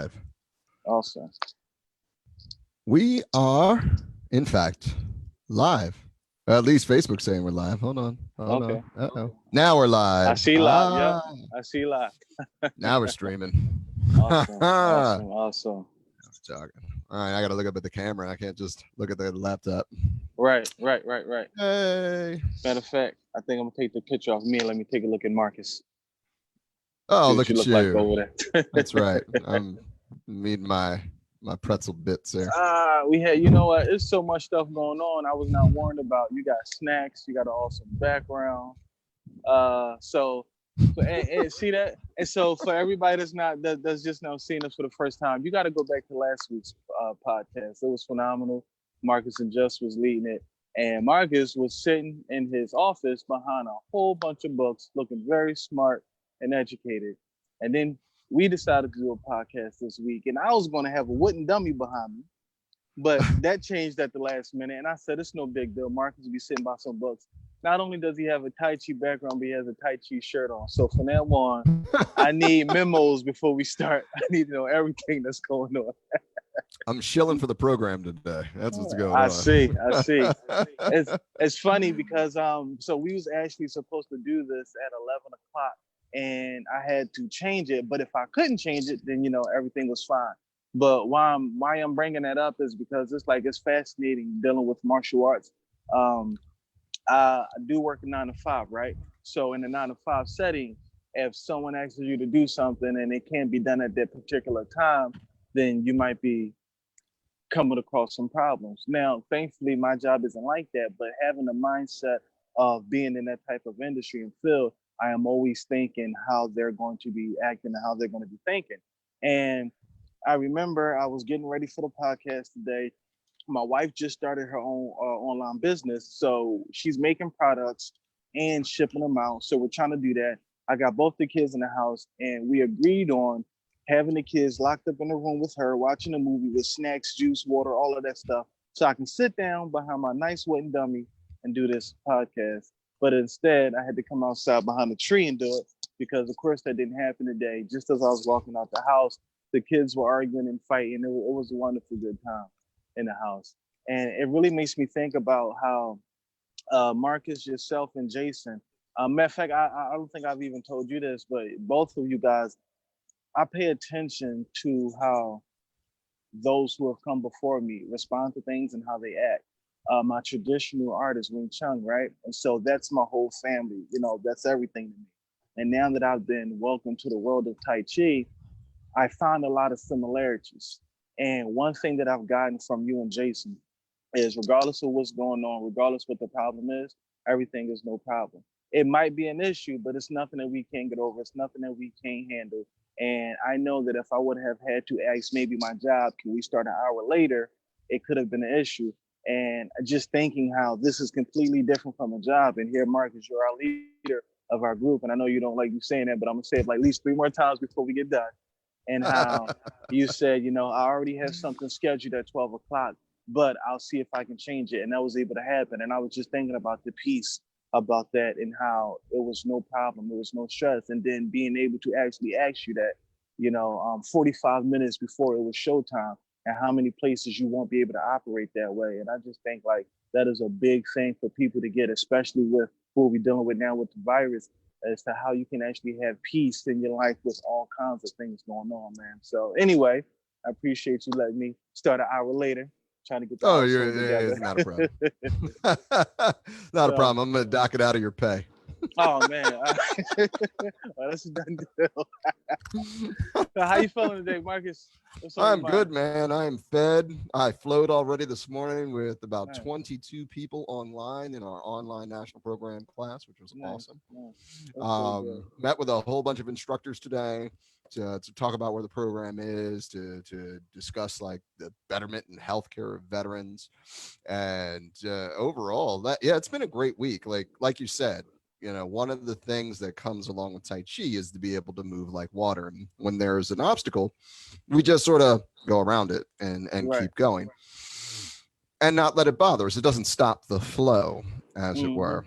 live. Awesome. We are, in fact, live. At least Facebook's saying we're live. Hold on. Okay. Uh-oh. Now we're live. I see live. Yep. I see live. Now we're streaming. Awesome. Awesome. Talking. All right, I got to look up at the camera. I can't just look at the laptop. Right. Hey. Matter of fact, I think I'm gonna take the picture off me and let me take a look at Marcus. Oh, look at look you. like over there. That's right. I'm meeting my pretzel bits there. We had, you know what? There's so much stuff going on. I was not worried about. You got snacks. You got an awesome background. So and see that. And so for everybody that's just now seeing us for the first time, you got to go back to last week's podcast. It was phenomenal. Marcus and Just was leading it, and Marcus was sitting in his office behind a whole bunch of books, looking very smart and educated. And then we decided to do a podcast this week, and I was going to have a wooden dummy behind me, but that changed at the last minute. And I said, it's no big deal. Marcus will be sitting by some books. Not only does he have a Tai Chi background, but he has a Tai Chi shirt on. So from now on, I need memos before we start. I need to know everything that's going on. I'm shilling for the program today. That's what's going on. I see. It's funny because so we was actually supposed to do this at 11 o'clock. And I had to change it, but if I couldn't change it, then everything was fine. But why I'm bringing that up is because it's fascinating dealing with martial arts. I do work a 9 to 5, right? So in a 9 to 5 setting, if someone asks you to do something and it can't be done at that particular time, then you might be coming across some problems. Now, thankfully, my job isn't like that, but having the mindset of being in that type of industry and field, I am always thinking how they're going to be acting and how they're going to be thinking. And I remember I was getting ready for the podcast today. My wife just started her own online business. So she's making products and shipping them out. So we're trying to do that. I got both the kids in the house, and we agreed on having the kids locked up in a room with her, watching a movie with snacks, juice, water, all of that stuff. So I can sit down behind my nice wooden dummy and do this podcast. But instead, I had to come outside behind a tree and do it because, of course, that didn't happen today. Just as I was walking out the house, the kids were arguing and fighting. It was a wonderful good time in the house. And it really makes me think about how Marcus, yourself, and Jason, matter of fact, I don't think I've even told you this, but both of you guys, I pay attention to how those who have come before me respond to things and how they act. My traditional art is Wing Chun, right? And so that's my whole family. That's everything to me. And now that I've been welcomed to the world of Tai Chi, I find a lot of similarities. And one thing that I've gotten from you and Jason is regardless of what's going on, regardless what the problem is, everything is no problem. It might be an issue, but it's nothing that we can't get over. It's nothing that we can't handle. And I know that if I would have had to ask maybe my job, can we start an hour later, it could have been an issue. And just thinking how this is completely different from a job. And here, Marcus, you're our leader of our group. And I know you don't like me saying that, but I'm going to say it like at least 3 more times before we get done. And how you said, I already have something scheduled at 12 o'clock, but I'll see if I can change it. And that was able to happen. And I was just thinking about the piece about that and how it was no problem. There was no stress. And then being able to actually ask you that, 45 minutes before it was showtime, and how many places you won't be able to operate that way. And I just think like that is a big thing for people to get, especially with what we're dealing with now with the virus, as to how you can actually have peace in your life with all kinds of things going on, man. So anyway, I appreciate you letting me start an hour later, trying to get the together. It's not a problem. Not a problem. I'm going to dock it out of your pay. Oh man, that's a done deal. So how you feeling today, Marcus? I'm good, man. I am fed. I flowed already this morning with about 22 people online in our online national program class, which was awesome. Met with a whole bunch of instructors today to talk about where the program is, to discuss like the betterment and healthcare of veterans, and overall, it's been a great week. Like you said. One of the things that comes along with Tai Chi is to be able to move like water. And when there's an obstacle, we just sort of go around it and keep going and not let it bother us. It doesn't stop the flow, as it were.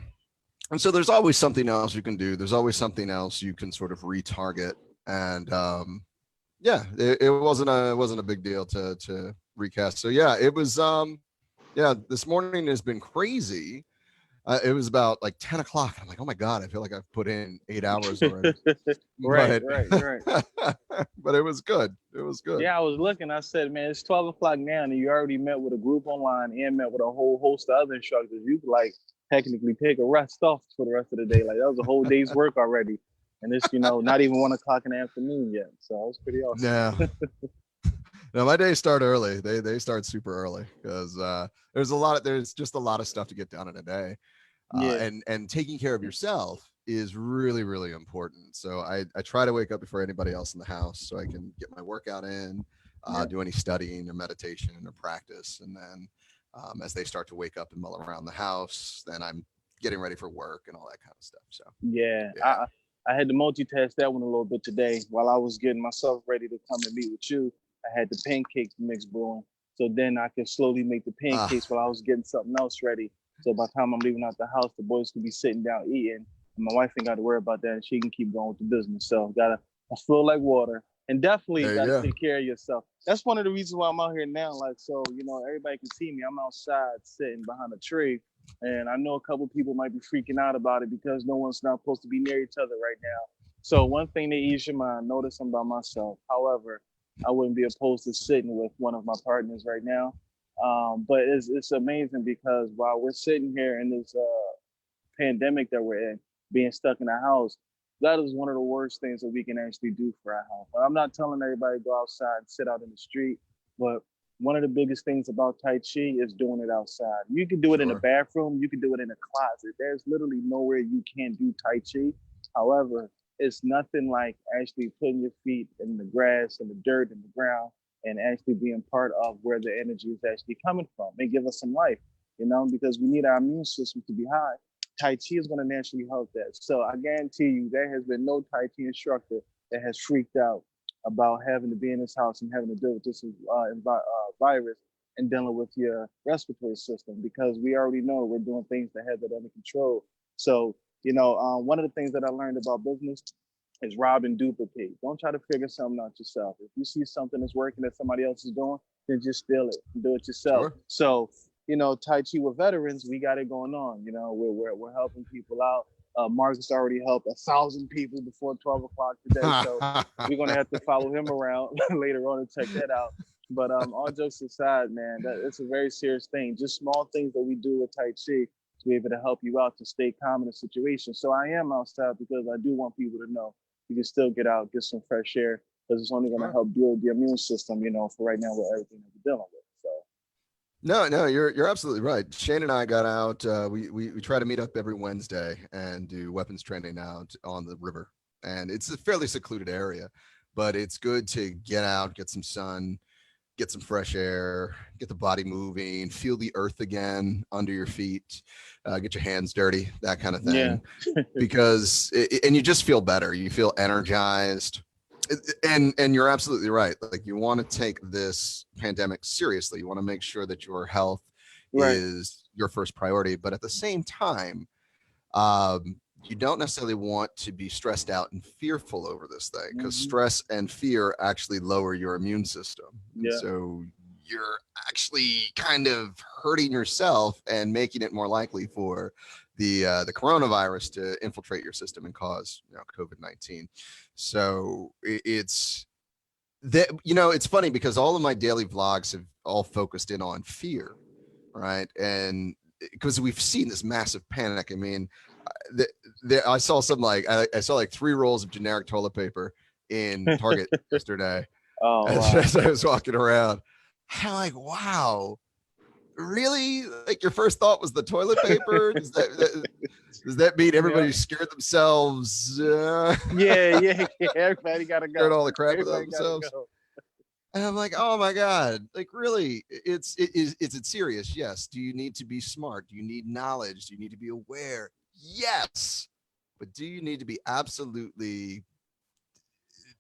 And so there's always something else you can do. There's always something else you can sort of retarget and, yeah, it wasn't a big deal to recast. So yeah, it was yeah, this morning has been crazy. It was about like 10 o'clock. I'm like, oh my God, I feel like I've put in 8 hours already. Right, But right, right. but it was good. It was good. Yeah, I was looking. I said, man, it's 12 o'clock now, and you already met with a group online and met with a whole host of other instructors. You could like technically take a rest off for the rest of the day. Like that was a whole day's work already, and it's not even 1 o'clock in the afternoon yet. So it was pretty awesome. Yeah. No, my days start early. They start super early because there's just a lot of stuff to get done in a day. Yeah, And taking care of yourself is really, really important. So I try to wake up before anybody else in the house so I can get my workout in, yeah, do any studying or meditation or practice. And then as they start to wake up and mull around the house, then I'm getting ready for work and all that kind of stuff. So yeah. yeah. I had to multitask that one a little bit today while I was getting myself ready to come and meet with you. I had the pancakes mix brewing, so then I could slowly make the Ah, pancakes while I was getting something else ready. So by the time I'm leaving out the house, the boys could be sitting down eating, and my wife ain't got to worry about that, and she can keep going with the business. So I feel like water, and definitely there you gotta go. take care of yourself. That's one of the reasons why I'm out here now. Like so, everybody can see me. I'm outside sitting behind a tree, and I know a couple people might be freaking out about it because no one's not supposed to be near each other right now. So one thing to ease your mind, notice I'm by myself. However, I wouldn't be opposed to sitting with one of my partners right now. But it's amazing because while we're sitting here in this pandemic that we're in, being stuck in the house, that is one of the worst things that we can actually do for our health. I'm not telling everybody to go outside and sit out in the street, but one of the biggest things about Tai Chi is doing it outside. You can do it in the Sure. bathroom, you can do it in a closet. There's literally nowhere you can't do Tai Chi. However, it's nothing like actually putting your feet in the grass and the dirt and the ground and actually being part of where the energy is actually coming from and give us some life, because we need our immune system to be high. Tai Chi is going to naturally help that. So I guarantee you, there has been no Tai Chi instructor that has freaked out about having to be in this house and having to deal with this virus and dealing with your respiratory system because we already know we're doing things to have that under control. So, one of the things that I learned about business is rob and duplicate. Don't try to figure something out yourself. If you see something that's working that somebody else is doing, then just steal it and do it yourself. Sure. So, Tai Chi with veterans, we got it going on. We're helping people out. Marcus already helped 1,000 people before 12 o'clock today. So we're gonna have to follow him around later on and check that out. But all jokes aside, man, it's a very serious thing. Just small things that we do with Tai Chi to be able to help you out to stay calm in a situation. So I am outside because I do want people to know you can still get out, get some fresh air, because it's only going to Sure. help build the immune system, for right now with everything that we're dealing with. So No, you're absolutely right. Shane and I got out. We try to meet up every Wednesday and do weapons training out on the river, and it's a fairly secluded area, but it's good to get out, get some sun, get some fresh air, get the body moving, feel the earth again under your feet, get your hands dirty, that kind of yeah, thing, because and you just feel better. You feel energized. And you're absolutely right. Like you want to take this pandemic seriously. You want to make sure that your health right. is your first priority, but at the same time, you don't necessarily want to be stressed out and fearful over this thing because Mm-hmm. stress and fear actually lower your immune system. And Yeah, so you're actually kind of hurting yourself and making it more likely for the coronavirus to infiltrate your system and cause COVID-19. So it's that it's funny because all of my daily vlogs have all focused in on fear, right? And because we've seen this massive panic. I mean, I saw some I saw like 3 rolls of generic toilet paper in Target yesterday oh wow. as I was walking around. I'm like, wow, really? Like your first thought was the toilet paper? Does that mean Yeah, everybody scared themselves? yeah, yeah, yeah. Everybody gotta Scared go. all the crap out Everybody of gotta themselves? go. And I'm like, oh my God, like really, is it serious? Yes. Do you need to be smart? Do you need knowledge? Do you need to be aware? Yes. But do you need to be absolutely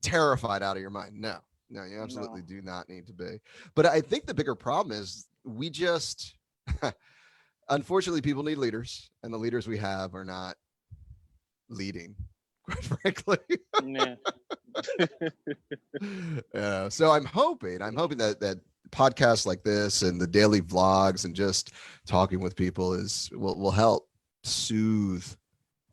terrified out of your mind? No. No, you absolutely No, do not need to be. But I think the bigger problem is we just unfortunately people need leaders, and the leaders we have are not leading. quite frankly. Yeah. Yeah. So I'm hoping that podcasts like this and the daily vlogs and just talking with people will help soothe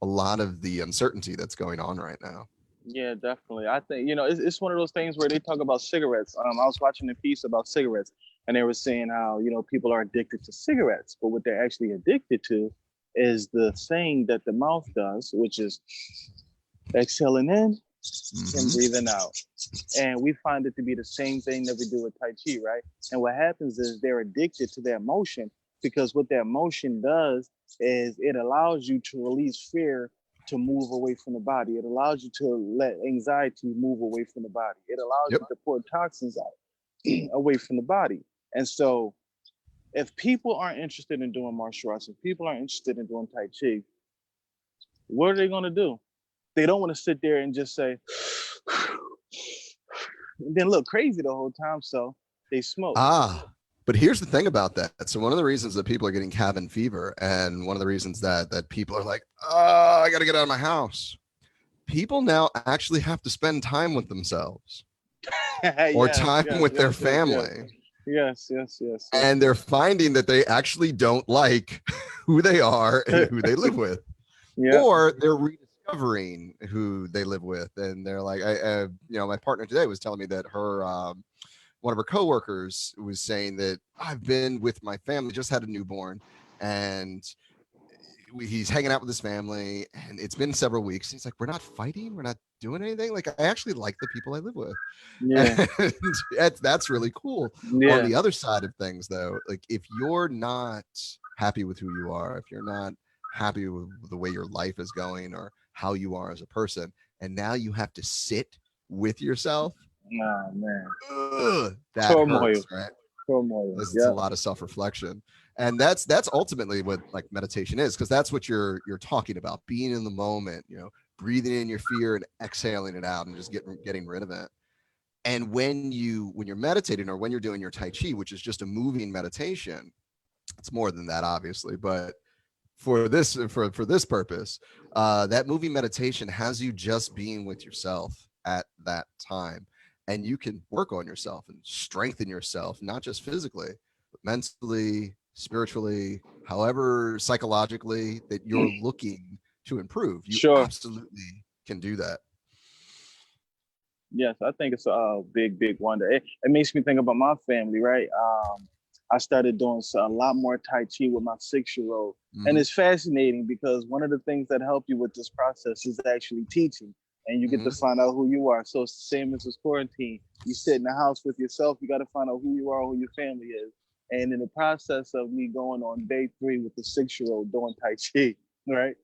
a lot of the uncertainty that's going on right now. Yeah, definitely. I think, it's one of those things where they talk about cigarettes. I was watching a piece about cigarettes, and they were saying how, people are addicted to cigarettes, but what they're actually addicted to is the thing that the mouth does, which is exhaling in and breathing out. And we find it to be the same thing that we do with Tai Chi, right? And what happens is they're addicted to their motion, because what that motion does is it allows you to release fear to move away from the body. It allows you to let anxiety move away from the body. It allows Yep. you to pour toxins out away from the body. And so if people aren't interested in doing martial arts, if people aren't interested in doing Tai Chi, what are they going to do? They don't want to sit there and just say, and then look crazy the whole time. So they smoke. But here's the thing about that. So one of the reasons that people are getting cabin fever, and one of the reasons that people are like, oh, I got to get out of my house. People now actually have to spend time with themselves or time with their family. Yes. And they're finding that they actually don't like who they are and who they live with. Yeah. Or they're rediscovering who they live with. And they're like, my partner today was telling me that her, one of her coworkers was saying that I've been with my family, just had a newborn, and he's hanging out with his family, and it's been several weeks. He's like, we're not fighting, we're not doing anything. Like, I actually like the people I live with. Yeah. And that's really cool. Yeah. On the other side of things, though, like if you're not happy with who you are, if you're not happy with the way your life is going or how you are as a person, and now you have to sit with yourself. Oh man, that hurts, right? This is a lot of self-reflection, and that's ultimately what like meditation is, because that's what you're talking about, being in the moment, breathing in your fear and exhaling it out and just getting rid of it. And when you're meditating, or when you're doing your Tai Chi, which is just a moving meditation, it's more than that, obviously, but for this purpose, that moving meditation has you just being with yourself at that time. And you can work on yourself and strengthen yourself, not just physically, but mentally, spiritually, however, psychologically that you're looking to improve. You absolutely can do that. Yes, I think it's a big wonder. It makes me think about my family, right? I started doing a lot more Tai Chi with my 6-year-old. Mm-hmm. And it's fascinating because one of the things that help you with this process is actually teaching. And you get to find out who you are. So it's the same as this quarantine. You sit in the house with yourself, you got to find out who you are, who your family is. And in the process of me going on day 3 with the 6-year-old doing Tai Chi, right?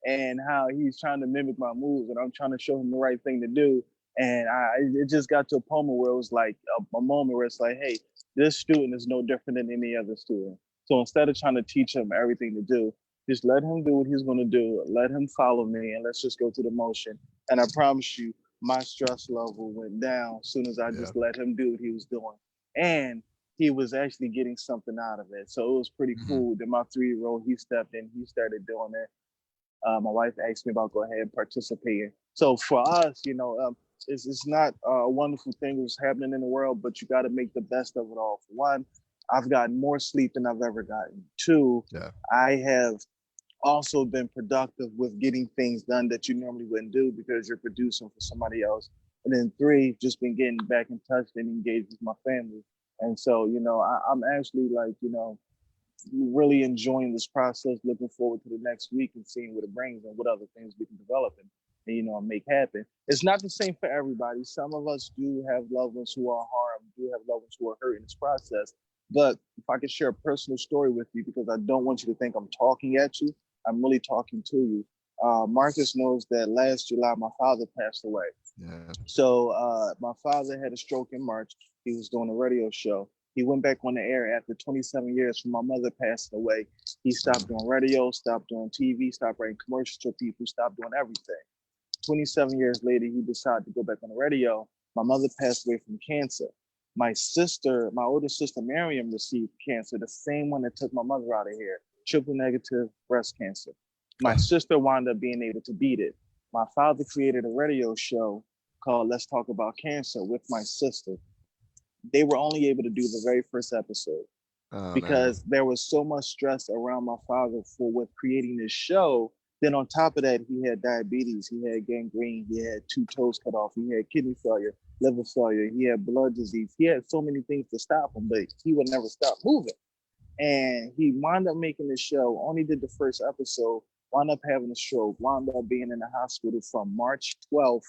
And how he's trying to mimic my moves, and I'm trying to show him the right thing to do. And it just got to a moment where it was like a moment where it's like, hey, this student is no different than any other student. So instead of trying to teach him everything to do, just let him do what he's going to do. Let him follow me, and let's just go through the motion. And I promise you, my stress level went down as soon as I just let him do what he was doing. And he was actually getting something out of it. So it was pretty cool. Then my 3-year-old, he stepped in, he started doing it. My wife asked me about go ahead and participating. So for us, it's not a wonderful thing that's happening in the world, but you got to make the best of it all. For one, I've gotten more sleep than I've ever gotten. 2, I have also been productive with getting things done that you normally wouldn't do because you're producing for somebody else. And then 3, just been getting back in touch and engaged with my family. And so, I'm actually like, really enjoying this process, looking forward to the next week and seeing what it brings and what other things we can develop and make happen. It's not the same for everybody. Some of us do have loved ones who are harmed, do have loved ones who are hurt in this process. But if I could share a personal story with you, because I don't want you to think I'm talking at you, I'm really talking to you. Marcus knows that last July, my father passed away. Yeah. So my father had a stroke in March. He was doing a radio show. He went back on the air after 27 years from my mother passing away. He stopped doing radio, stopped doing TV, stopped writing commercials for people, stopped doing everything. 27 years later, he decided to go back on the radio. My mother passed away from cancer. My older sister, Miriam, received cancer, the same one that took my mother out of here, triple negative breast cancer. My sister wound up being able to beat it. My father created a radio show called Let's Talk About Cancer with my sister. They were only able to do the very first episode Oh no. because there was so much stress around my father for with creating this show. Then on top of that, he had diabetes, he had gangrene, he had two toes cut off, he had kidney failure, liver failure, he had blood disease. He had so many things to stop him, but he would never stop moving. And he wound up making the show, only did the first episode, wound up having a stroke, wound up being in the hospital from March 12th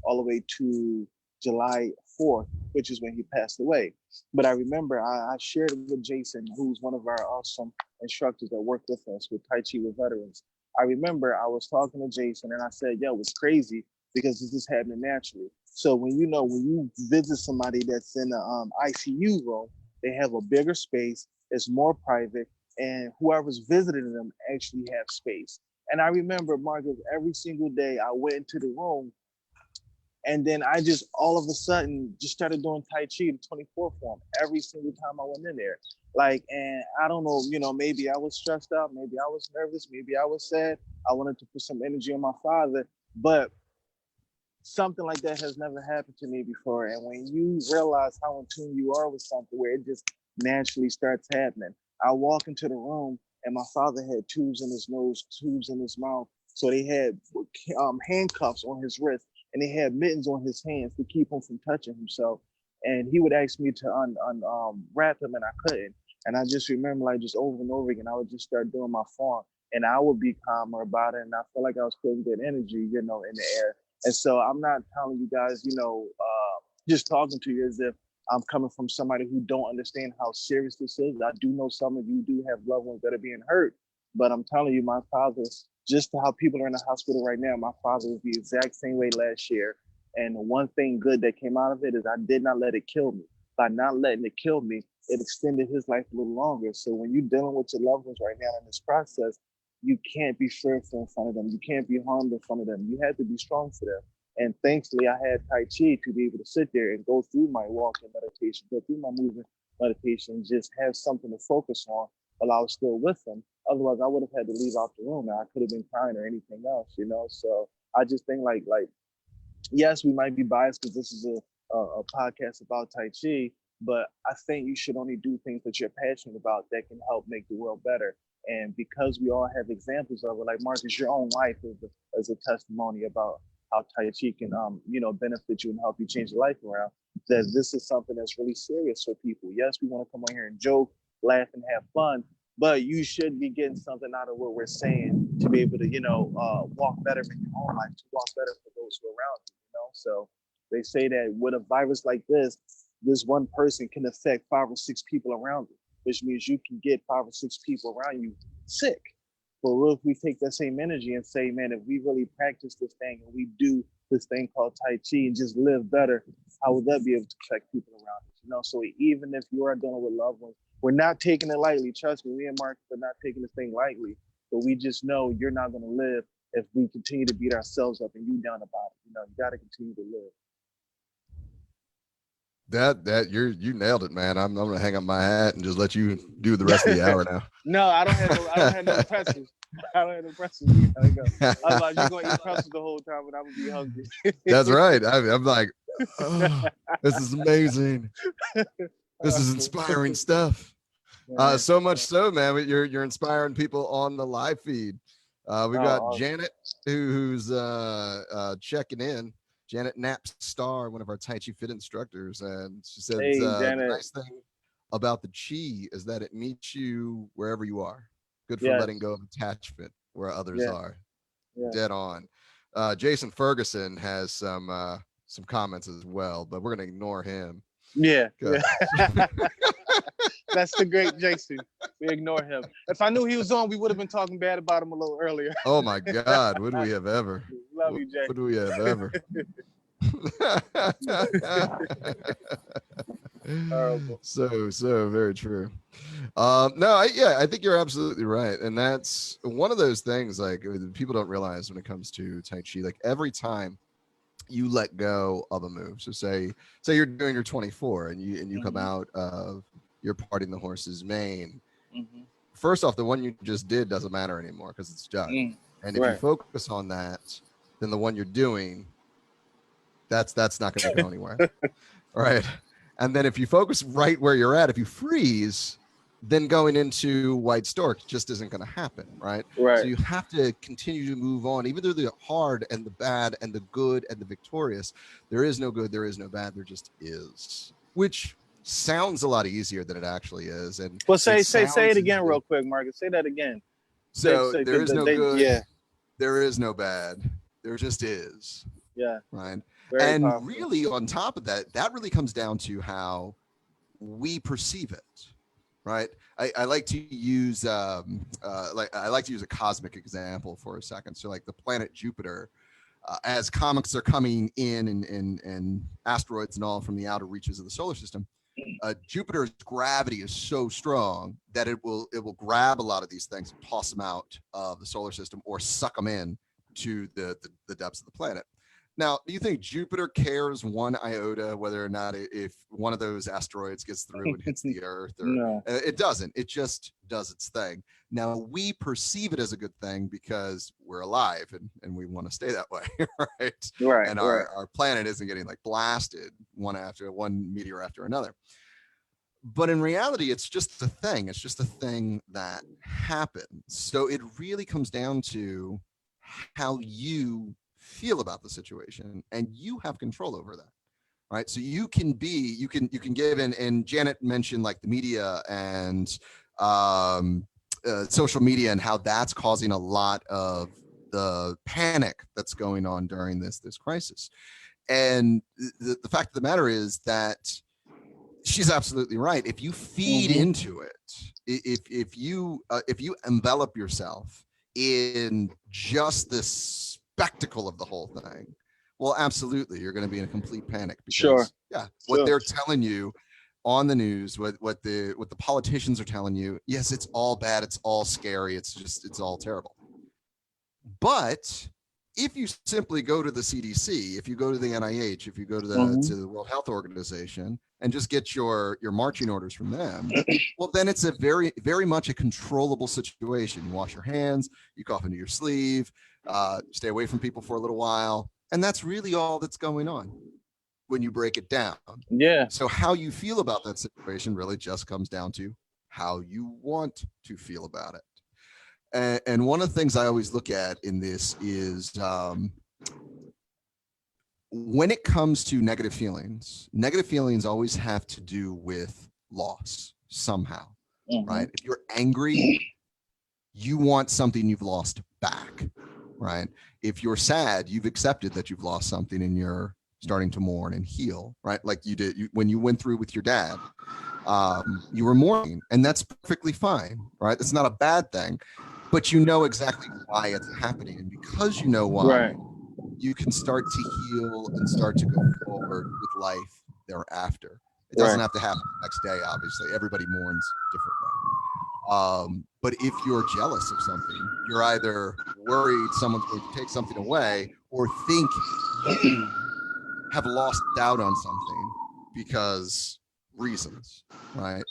all the way to July 4th, which is when he passed away. But I remember I shared it with Jason, who's one of our awesome instructors that work with us with Tai Chi with veterans. I remember I was talking to Jason and I said, yo, it's crazy because this is happening naturally. So when you visit somebody that's in the ICU room, they have a bigger space, it's more private, and whoever's visiting them actually have space. And I remember, Marcus, every single day I went into the room and then I just all of a sudden just started doing Tai Chi, the 24 form, every single time I went in there. Like, and I don't know, maybe I was stressed out, maybe I was nervous, maybe I was sad. I wanted to put some energy on my father, but something like that has never happened to me before. And when you realize how in tune you are with something where it just naturally starts happening, I walk into the room and my father had tubes in his nose, tubes in his mouth. So they had handcuffs on his wrist and they had mittens on his hands to keep him from touching himself. And he would ask me to wrap him and I couldn't. And I just remember like just over and over again, I would just start doing my form and I would be calmer about it. And I felt like I was putting good energy, in the air. And so I'm not telling you guys, just talking to you as if I'm coming from somebody who don't understand how serious this is. I do know some of you do have loved ones that are being hurt, but I'm telling you, my father, just how people are in the hospital right now, my father was the exact same way last year. And the one thing good that came out of it is I did not let it kill me. By not letting it kill me, it extended his life a little longer. So when you're dealing with your loved ones right now in this process, you can't be fearful in front of them. You can't be harmed in front of them. You have to be strong for them. And thankfully, I had Tai Chi to be able to sit there and go through my walking meditation, go through my movement meditation, just have something to focus on while I was still with them. Otherwise, I would have had to leave out the room and I could have been crying or anything else, So I just think like yes, we might be biased because this is a podcast about Tai Chi, but I think you should only do things that you're passionate about that can help make the world better. And because we all have examples of it, like Marcus, your own life is a testimony about how Tai Chi can, benefit you and help you change your life around. That this is something that's really serious for people. Yes, we want to come on here and joke, laugh, and have fun, but you should be getting something out of what we're saying to be able to, walk better in your own life, to walk better for those who are around you. So they say that with a virus like this one person can affect 5 or 6 people around you, which means you can get 5 or 6 people around you sick. But if we take that same energy and say, man, if we really practice this thing and we do this thing called Tai Chi and just live better, how would that be able to affect people around us? So even if you are dealing with loved ones, we're not taking it lightly. Trust me, we and Mark are not taking this thing lightly. But we just know you're not going to live if we continue to beat ourselves up and you down about it. You got to continue to live. That you nailed it, man. I'm gonna hang up my hat and just let you do the rest of the hour now. No, I don't have no pretzels. I don't have no pretzels. We gotta go. Otherwise, you're gonna eat pretzels the whole time, and I'm gonna be hungry. That's right. I'm like, oh, this is amazing. This is inspiring stuff. So much so, man. You're inspiring people on the live feed. We've got awesome. Janet who's checking in. Janet Knapp Star, one of our Tai Chi Fit instructors, and she said the nice thing about the Chi is that it meets you wherever you are. Good for letting go of attachment where others are. Dead on. Jason Ferguson has some comments as well, but we're gonna ignore him. Yeah. That's the great Jason. We ignore him. If I knew he was on, we would have been talking bad about him a little earlier. Oh my God, would we have ever? Love you, Jay. Would we have ever? So very true. I think you're absolutely right, and that's one of those things like people don't realize when it comes to Tai Chi. Like every time you let go of a move, so say you're doing your 24 and you come out of your parting the horse's mane. First off, the one you just did doesn't matter anymore because it's done. And if you focus on that, then the one you're doing, that's not going to go anywhere. Right. And then if you focus right where you're at, if you freeze, then going into white stork just isn't going to happen. Right. Right. So you have to continue to move on, even through the hard and the bad and the good and the victorious. There is no good, there is no bad, there just is, which sounds a lot easier than it actually is. And well, say it again real quick, Marcus. Say that again. So there is no good, yeah. there is no bad, there just is. Yeah. Right. Very and powerful. Really, on top of that, that really comes down to how we perceive it. Right. I like to use I like to use a cosmic example for a second. So like the planet Jupiter, as comets are coming in and asteroids and all from the outer reaches of the solar system, Jupiter's gravity is so strong that it will grab a lot of these things and toss them out of the solar system or suck them in to the depths of the planet. Now, do you think Jupiter cares one iota whether or not if one of those asteroids gets through and hits the Earth? Or, no. It doesn't. It just does its thing. Now, we perceive it as a good thing because we're alive and we want to stay that way, right? Right. And our planet isn't getting like blasted one meteor after another. But in reality, it's just a thing. It's just a thing that happens. So it really comes down to how you feel about the situation, and you have control over that, right? So you can give and Janet mentioned like the media and social media and how that's causing a lot of the panic that's going on during this crisis. And the fact of the matter is that she's absolutely right. If you feed into it, if you envelop yourself in just this spectacle of the whole thing, well, absolutely, you're going to be in a complete panic because what they're telling you on the news, what the politicians are telling you, yes, it's all bad, it's all scary, it's all terrible. But if you simply go to the CDC, if you go to the NIH, if you go to the World Health Organization and just get your marching orders from them, well, then it's a very, very much a controllable situation. You wash your hands, you cough into your sleeve, stay away from people for a little while. And that's really all that's going on when you break it down. Yeah. So how you feel about that situation really just comes down to how you want to feel about it. And one of the things I always look at in this is when it comes to negative feelings always have to do with loss somehow, right? If you're angry, you want something you've lost back, right? If you're sad, you've accepted that you've lost something and you're starting to mourn and heal, right? Like you did when you went through with your dad. You were mourning, and that's perfectly fine, right? It's not a bad thing. But you know exactly why it's happening. And because you know why, you can start to heal and start to go forward with life thereafter. It doesn't have to happen the next day, obviously. Everybody mourns differently. But if you're jealous of something, you're either worried someone's going to take something away or think you have lost out on something because reasons, right?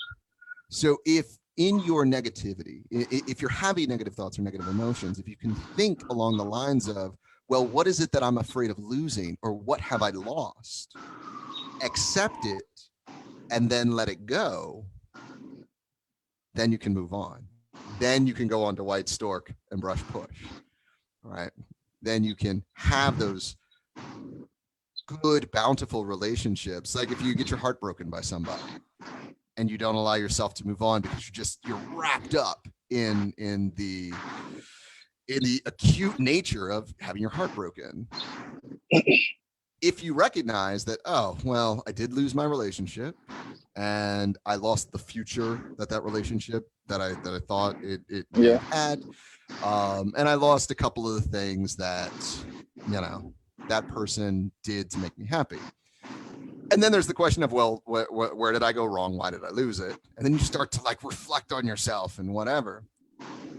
So if in your negativity, if you're having negative thoughts or negative emotions, if you can think along the lines of, well, what is it that I'm afraid of losing, or what have I lost? Accept it and then let it go. Then you can move on. Then you can go on to white stork and brush push. All right. Then you can have those good, bountiful relationships. Like if you get your heart broken by somebody, and you don't allow yourself to move on because you're wrapped up in the acute nature of having your heart broken. If you recognize that, oh, well, I did lose my relationship and I lost the future that relationship that I thought it had. And I lost a couple of the things that, that person did to make me happy. And then there's the question of, well, where did I go wrong? Why did I lose it? And then you start to like reflect on yourself and whatever.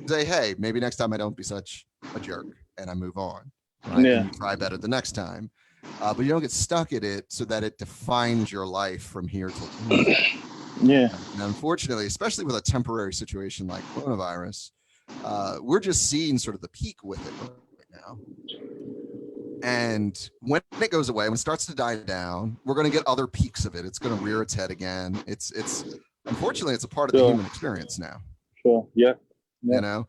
Say, hey, maybe next time I don't be such a jerk and I move on. Right? Yeah. And you try better the next time. But you don't get stuck at it so that it defines your life from here till tomorrow. Yeah. And unfortunately, especially with a temporary situation like coronavirus, we're just seeing sort of the peak with it right now. And when it goes away, when it starts to die down, we're going to get other peaks of it. It's going to rear its head again. It's unfortunately, it's a part of the human experience now. Sure. Yeah. You know,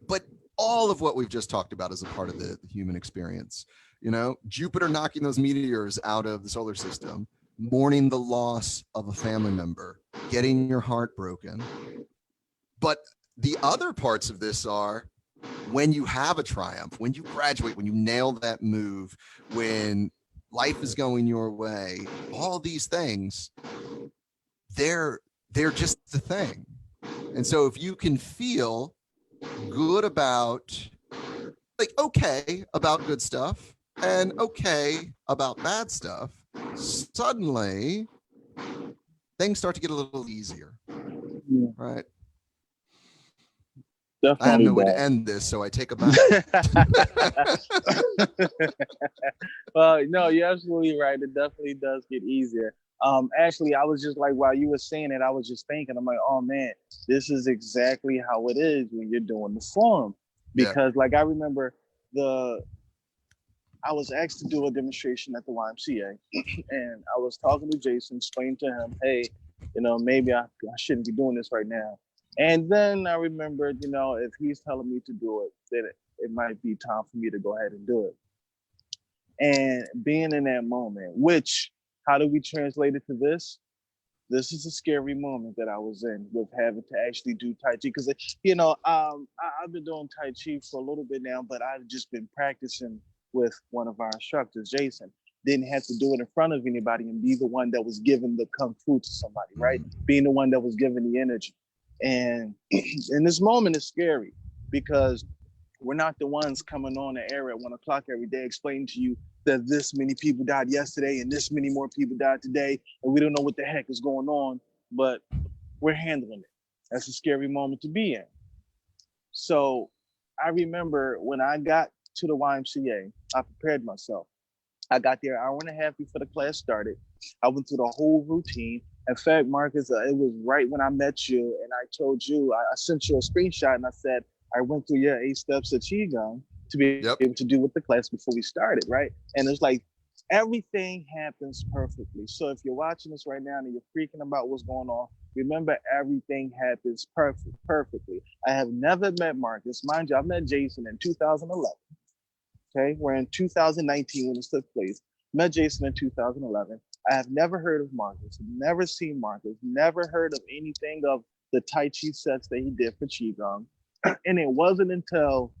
but all of what we've just talked about is a part of the human experience. You know, Jupiter knocking those meteors out of the solar system, mourning the loss of a family member, getting your heart broken. But the other parts of this are when you have a triumph, when you graduate, when you nail that move, when life is going your way, all these things, they're just the thing. And so if you can feel good about, like, okay about good stuff and okay about bad stuff, suddenly things start to get a little easier. Yeah. Right. Definitely I have no way to end this, so I take a bow. No, you're absolutely right. It definitely does get easier. Actually, I was just like, while you were saying it, I was just thinking, I'm like, oh man, this is exactly how it is when you're doing the forum. Because like I remember I was asked to do a demonstration at the YMCA and I was talking to Jason, explaining to him, hey, you know, maybe I shouldn't be doing this right now. And then I remembered, you know, if he's telling me to do it, then it might be time for me to go ahead and do it. And being in that moment, which, how do we translate it to this? This is a scary moment that I was in with having to actually do Tai Chi. Because, you know, I've been doing Tai Chi for a little bit now, but I've just been practicing with one of our instructors, Jason. Didn't have to do it in front of anybody and be the one that was giving the kung fu to somebody, right? Being the one that was giving the energy. And in this moment is scary because we're not the ones coming on the air at 1 o'clock every day explaining to you that this many people died yesterday and this many more people died today, and we don't know what the heck is going on, but we're handling it. That's a scary moment to be in. So I remember when I got to the YMCA, I prepared myself. I got there an hour and a half before the class started. I went through the whole routine. In fact, Marcus, it was right when I met you and I told you, I sent you a screenshot and I said, I went through your 8 steps of Qigong to be able to do with the class before we started, right? And it's like, everything happens perfectly. So if you're watching this right now and you're freaking about what's going on, remember everything happens perfectly. I have never met Marcus. Mind you, I met Jason in 2011. Okay, we're in 2019 when this took place. Met Jason in 2011. I have never heard of Marcus, never seen Marcus, never heard of anything of the Tai Chi sets that he did for Qigong. And it wasn't until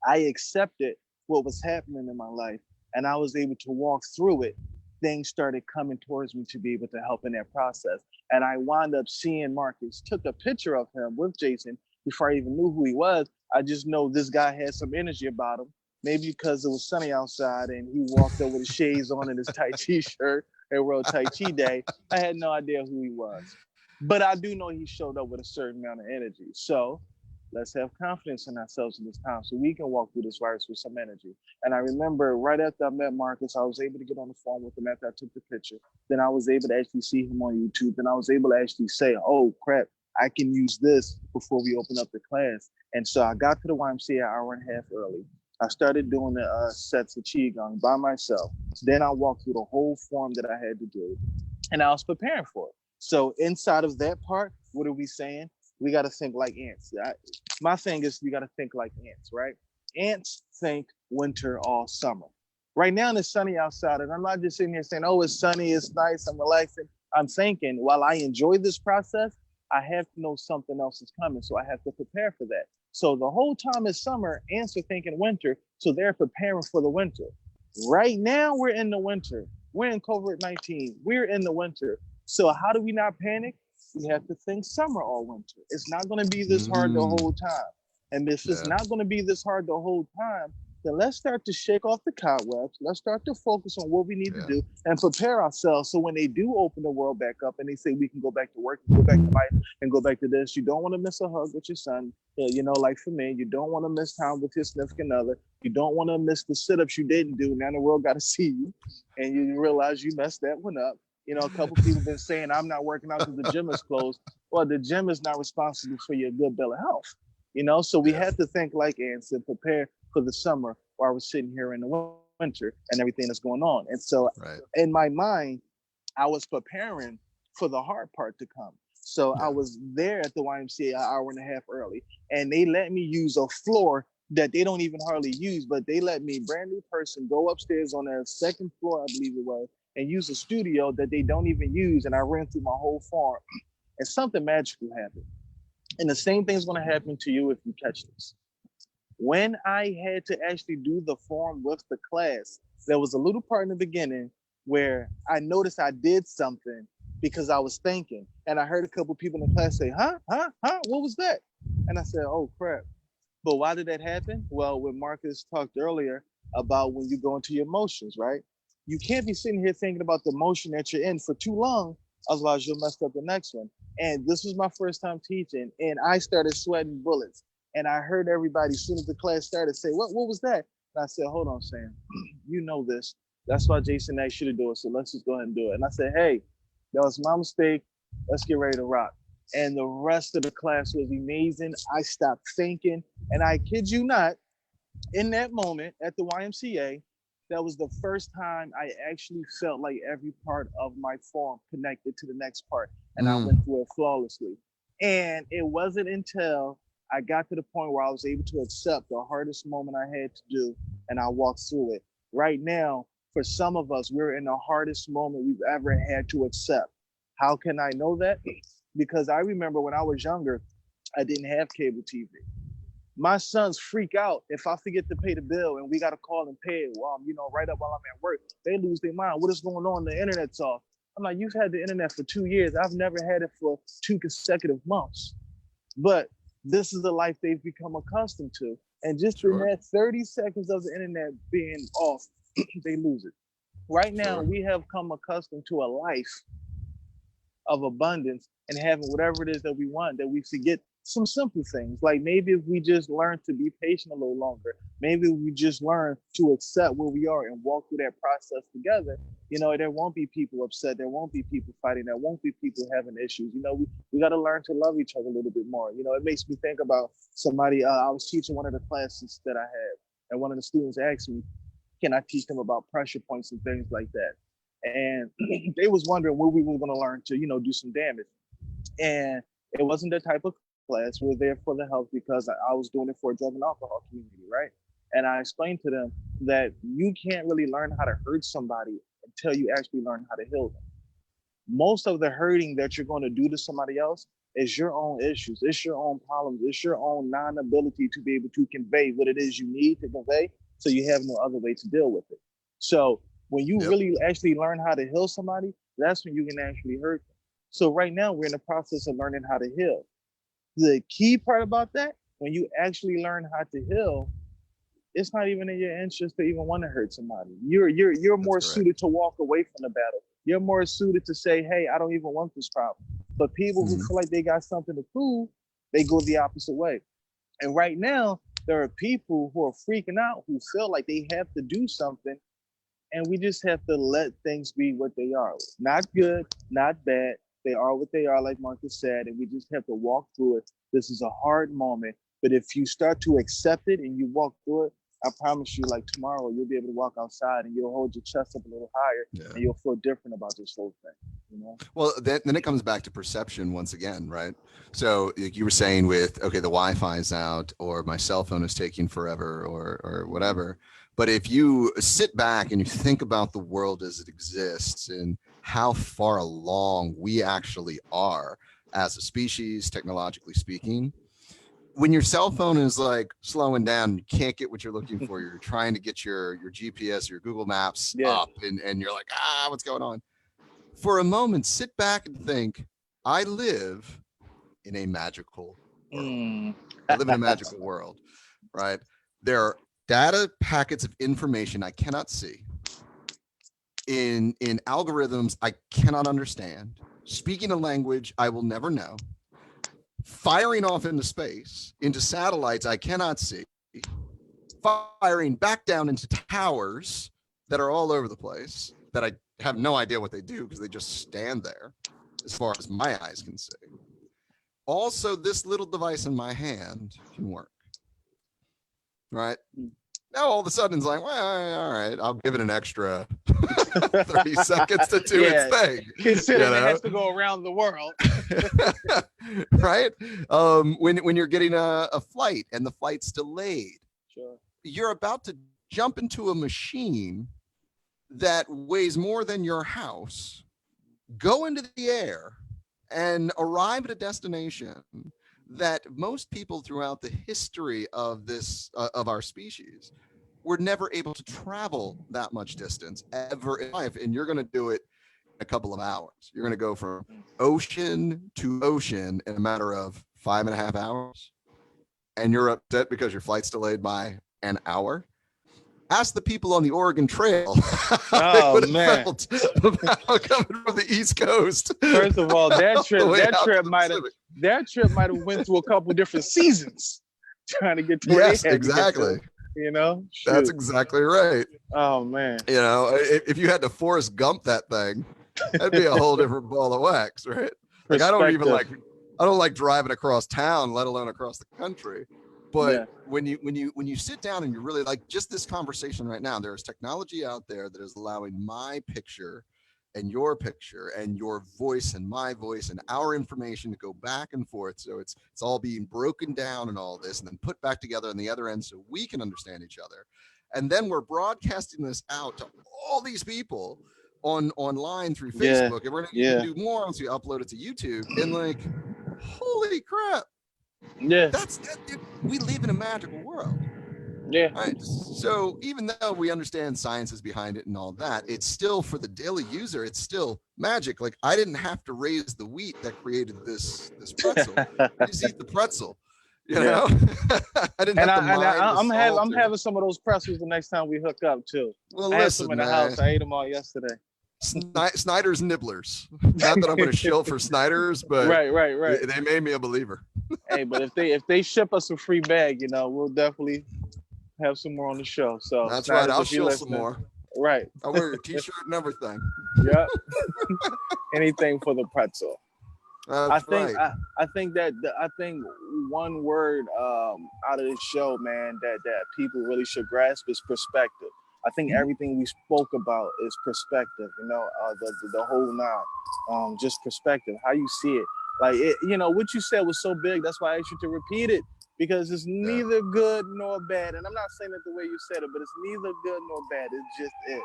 I accepted what was happening in my life and I was able to walk through it, things started coming towards me to be able to help in that process. And I wound up seeing Marcus, took a picture of him with Jason before I even knew who he was. I just know this guy had some energy about him. Maybe because it was sunny outside and he walked up with his shades on and his Tai Chi shirt and wrote Tai Chi Day. I had no idea who he was. But I do know he showed up with a certain amount of energy. So let's have confidence in ourselves in this time so we can walk through this virus with some energy. And I remember right after I met Marcus, I was able to get on the phone with him after I took the picture. Then I was able to actually see him on YouTube. And I was able to actually say, oh, crap, I can use this before we open up the class. And so I got to the YMCA an hour and a half early. I started doing the sets of Qigong by myself. Then I walked through the whole form that I had to do. And I was preparing for it. So inside of that part, what are we saying? We got to think like ants. My thing is you got to think like ants, right? Ants think winter all summer. Right now it's sunny outside, and I'm not just sitting here saying, oh, it's sunny, it's nice, I'm relaxing. I'm thinking, while I enjoy this process, I have to know something else is coming, so I have to prepare for that. So the whole time it's summer, ants are thinking winter, so they're preparing for the winter. Right now, we're in the winter. We're in COVID-19. We're in the winter. So how do we not panic? We have to think summer all winter. It's not going to be this hard the whole time. And if it's not going to be this hard the whole time, then let's start to shake off the cobwebs. Let's start to focus on what we need to do and prepare ourselves so when they do open the world back up and they say we can go back to work, go back to life, and go back to this, you don't want to miss a hug with your son. You know, like for me, you don't want to miss time with your significant other. You don't want to miss the sit-ups you didn't do. Now the world got to see you, and you realize you messed that one up. You know, a couple people have been saying, I'm not working out because the gym is closed. Well, the gym is not responsible for your good bill of health. You know, so we have to think like ants and prepare for the summer while we're sitting here in the winter and everything that's going on. And so in my mind, I was preparing for the hard part to come. So I was there at the YMCA an hour and a half early, and they let me use a floor that they don't even hardly use, but they let me, brand new person, go upstairs on their second floor, I believe it was, and use a studio that they don't even use. And I ran through my whole farm, and something magical happened. And the same thing's going to happen to you if you catch this. When I had to actually do the form with the class, there was a little part in the beginning where I noticed I did something because I was thinking. And I heard a couple people in the class say, huh? What was that? And I said, oh, crap. But why did that happen? Well, when Marcus talked earlier about when you go into your emotions, right? You can't be sitting here thinking about the emotion that you're in for too long, otherwise you'll mess up the next one. And this was my first time teaching, and I started sweating bullets. And I heard everybody, as soon as the class started, say, what was that? And I said, hold on, Sam, you know this. That's why Jason asked you to do it, so let's just go ahead and do it. And I said, hey, that was my mistake. Let's get ready to rock. And the rest of the class was amazing. I stopped thinking, and I kid you not, in that moment at the YMCA, that was the first time I actually felt like every part of my form connected to the next part, and I went through it flawlessly. And it wasn't until I got to the point where I was able to accept the hardest moment I had to do, and I walked through it. Right now, for some of us, we're in the hardest moment we've ever had to accept. How can I know that? Because I remember when I was younger, I didn't have cable TV. My sons freak out if I forget to pay the bill and we got to call and pay it, right up while I'm at work. They lose their mind. What is going on? The internet's off. I'm like, you've had the internet for 2 years. I've never had it for 2 consecutive months. But this is the life they've become accustomed to. And just in that 30 seconds of the internet being off, they lose it. Right now, we have come accustomed to a life of abundance and having whatever it is that we want, that we forget some simple things. Like maybe if we just learn to be patient a little longer, maybe we just learn to accept where we are and walk through that process together, there won't be people upset, there won't be people fighting, there won't be people having issues. We got to learn to love each other a little bit more. It makes me think about somebody, I was teaching one of the classes that I had, and one of the students asked me, can I teach them about pressure points and things like that? And they was wondering where we were going to learn to, do some damage. And it wasn't the type of class. We were there for the help because I was doing it for a drug and alcohol community, right? And I explained to them that you can't really learn how to hurt somebody until you actually learn how to heal them. Most of the hurting that you're going to do to somebody else is your own issues. It's your own problems. It's your own non-ability to be able to convey what it is you need to convey, so you have no other way to deal with it. So when you really actually learn how to heal somebody, that's when you can actually hurt them. So right now we're in the process of learning how to heal. The key part about that, when you actually learn how to heal, it's not even in your interest to even want to hurt somebody. You're more suited to walk away from the battle. You're more suited to say, hey, I don't even want this problem. But people who feel like they got something to prove, they go the opposite way. And right now, there are people who are freaking out, who feel like they have to do something, and we just have to let things be what they are. Not good, not bad. They are what they are, like Marcus said, and we just have to walk through it. This is a hard moment, but if you start to accept it and you walk through it, I promise you, like tomorrow, you'll be able to walk outside and you'll hold your chest up a little higher, and you'll feel different about this whole thing. Well, then it comes back to perception once again, right? So like you were saying with, okay, the Wi-Fi is out, or my cell phone is taking forever, or whatever. But if you sit back and you think about the world as it exists and how far along we actually are as a species, technologically speaking, when your cell phone is like slowing down, you can't get what you're looking for. You're trying to get your GPS, your Google Maps up, and you're like, what's going on? For a moment, sit back and think, I live in a magical world. I live in a magical world, right? There are data packets of information I cannot see, in algorithms I cannot understand, speaking a language I will never know, firing off into space, into satellites I cannot see, firing back down into towers that are all over the place that I have no idea what they do because they just stand there as far as my eyes can see. Also, this little device in my hand can work, right? Now all of a sudden it's like, well, all right, I'll give it an extra 30 seconds to do its thing. Considering it has to go around the world. Right? When you're getting a flight and the flight's delayed, sure, you're about to jump into a machine that weighs more than your house, go into the air, and arrive at a destination that most people throughout the history of this of our species were never able to travel that much distance ever in life, and you're going to do it in a couple of hours. You're going to go from ocean to ocean in a matter of 5.5 hours, and you're upset because your flight's delayed by an hour. Ask the people on the Oregon Trail how they would have felt about coming from the East Coast. First of all, that trip might have went through a couple different seasons trying to get to where they had exactly. To get to, you know, shoot. That's exactly right. Oh man, you know, if you had to Forrest Gump that thing, that'd be a whole different ball of wax, right? Like I don't like driving across town, let alone across the country. But when you sit down and you're really like just this conversation right now, there's technology out there that is allowing my picture and your voice and my voice and our information to go back and forth. So it's all being broken down and all this and then put back together on the other end so we can understand each other. And then we're broadcasting this out to all these people online through Facebook. And we're going to do more once we upload it to YouTube. And like, holy crap. Yeah. We live in a magical world. Yeah. Right. So even though we understand science is behind it and all that, it's still for the daily user, it's still magic. Like I didn't have to raise the wheat that created this pretzel. I just eat the pretzel. You know? I didn't have to I'm having some of those pretzels the next time we hook up too. Well, I had some in the house. I ate them all yesterday. Snyder's Nibblers. Not that I'm going to shill for Snyder's, but right. They made me a believer. Hey, but if they ship us a free bag, you know, we'll definitely have some more on the show. So that's right. I'll shill some more. Right. I'll wear your t-shirt and everything. Yep. Anything for the pretzel. I think one word out of this show, man, that people really should grasp is perspective. I think everything we spoke about is perspective, you know, the whole nine, just perspective, how you see it. Like, you know, what you said was so big. That's why I asked you to repeat it, because it's neither good nor bad. And I'm not saying it the way you said it, but it's neither good nor bad. It just is.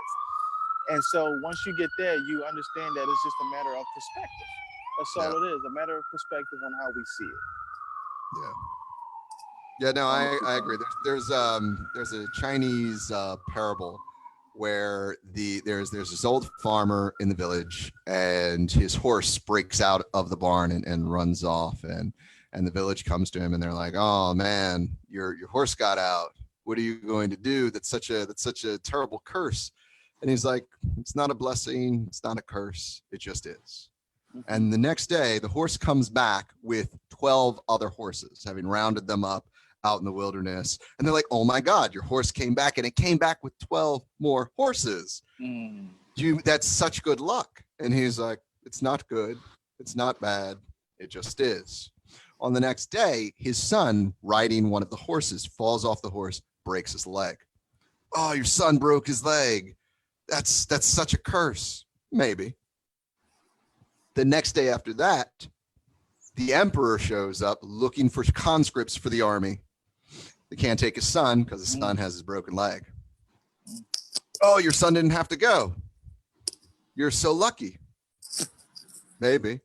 And so once you get there, you understand that it's just a matter of perspective. That's all it is, a matter of perspective on how we see it. Yeah, no, I agree. There's a Chinese parable where there's this old farmer in the village and his horse breaks out of the barn and runs off, and the village comes to him and they're like, "Oh man, your horse got out. What are you going to do? That's such a terrible curse." And he's like, "It's not a blessing. It's not a curse. It just is." And the next day, the horse comes back with 12 other horses, having rounded them up out in the wilderness. And they're like, "Oh my God, your horse came back, and it came back with 12 more horses. That's such good luck." And he's like, "It's not good. It's not bad. It just is." On the next day, his son, riding one of the horses, falls off the horse, breaks his leg. "Oh, your son broke his leg. That's such a curse." Maybe. The next day after that, the emperor shows up looking for conscripts for the army. They can't take his son because his son has his broken leg. "Oh, your son didn't have to go. You're so lucky." Maybe.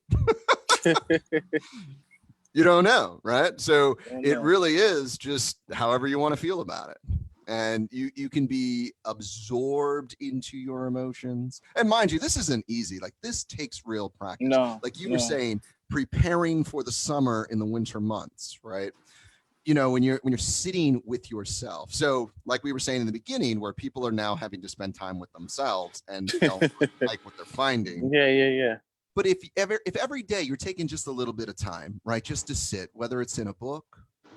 You don't know, right? So it really is just however you want to feel about it. And you can be absorbed into your emotions. And mind you, this isn't easy. Like, this takes real practice. Like you were saying, preparing for the summer in the winter months, right? You know, when you're sitting with yourself. So like we were saying in the beginning, where people are now having to spend time with themselves and don't like what they're finding. Yeah. But if every day you're taking just a little bit of time, right, just to sit, whether it's in a book,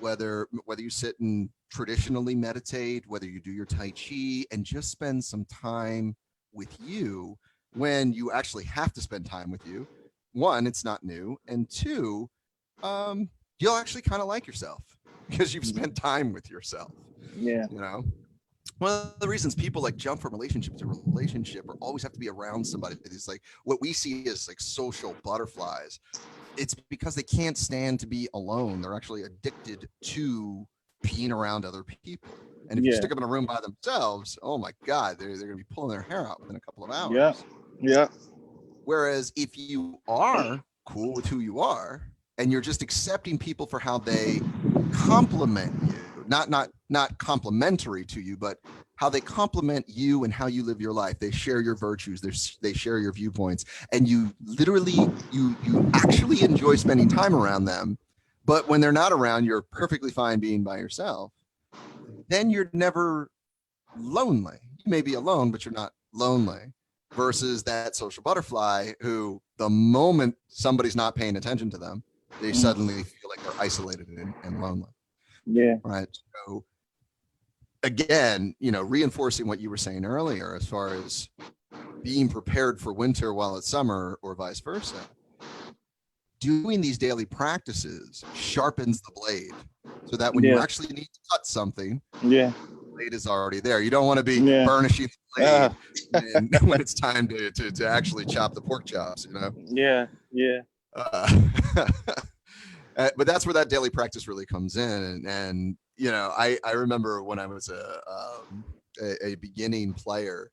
whether you sit and traditionally meditate, whether you do your Tai Chi, and just spend some time with you when you actually have to spend time with you. One, it's not new. And two, you'll actually kind of like yourself because you've spent time with yourself. Yeah. You know? one of the reasons people like jump from relationship to relationship or always have to be around somebody, these like what we see as like social butterflies, it's because they can't stand to be alone. They're actually addicted to being around other people. And if you Yeah. stick them in a room by themselves, oh my God, they're going to be pulling their hair out within a couple of Yeah. hours. Yeah. Whereas if you are cool with who you are and you're just accepting people for how they complement you, not complimentary to you, but how they complement you and how you live your life. They share your virtues, they share your viewpoints, and you literally you actually enjoy spending time around them. But when they're not around, you're perfectly fine being by yourself. Then you're never lonely. You may be alone, but you're not lonely. Versus that social butterfly who, the moment somebody's not paying attention to them, they suddenly feel like they're isolated and lonely. Yeah. Right. So again, reinforcing what you were saying earlier, as far as being prepared for winter while it's summer or vice versa, doing these daily practices sharpens the blade so that when you Yeah. actually need to cut something, Yeah. blade is already there. You don't want to be Yeah. burnishing the blade when it's time to actually chop the pork chops, Yeah. Yeah. Uh, but that's where that daily practice really comes in. And I remember when I was a beginning player,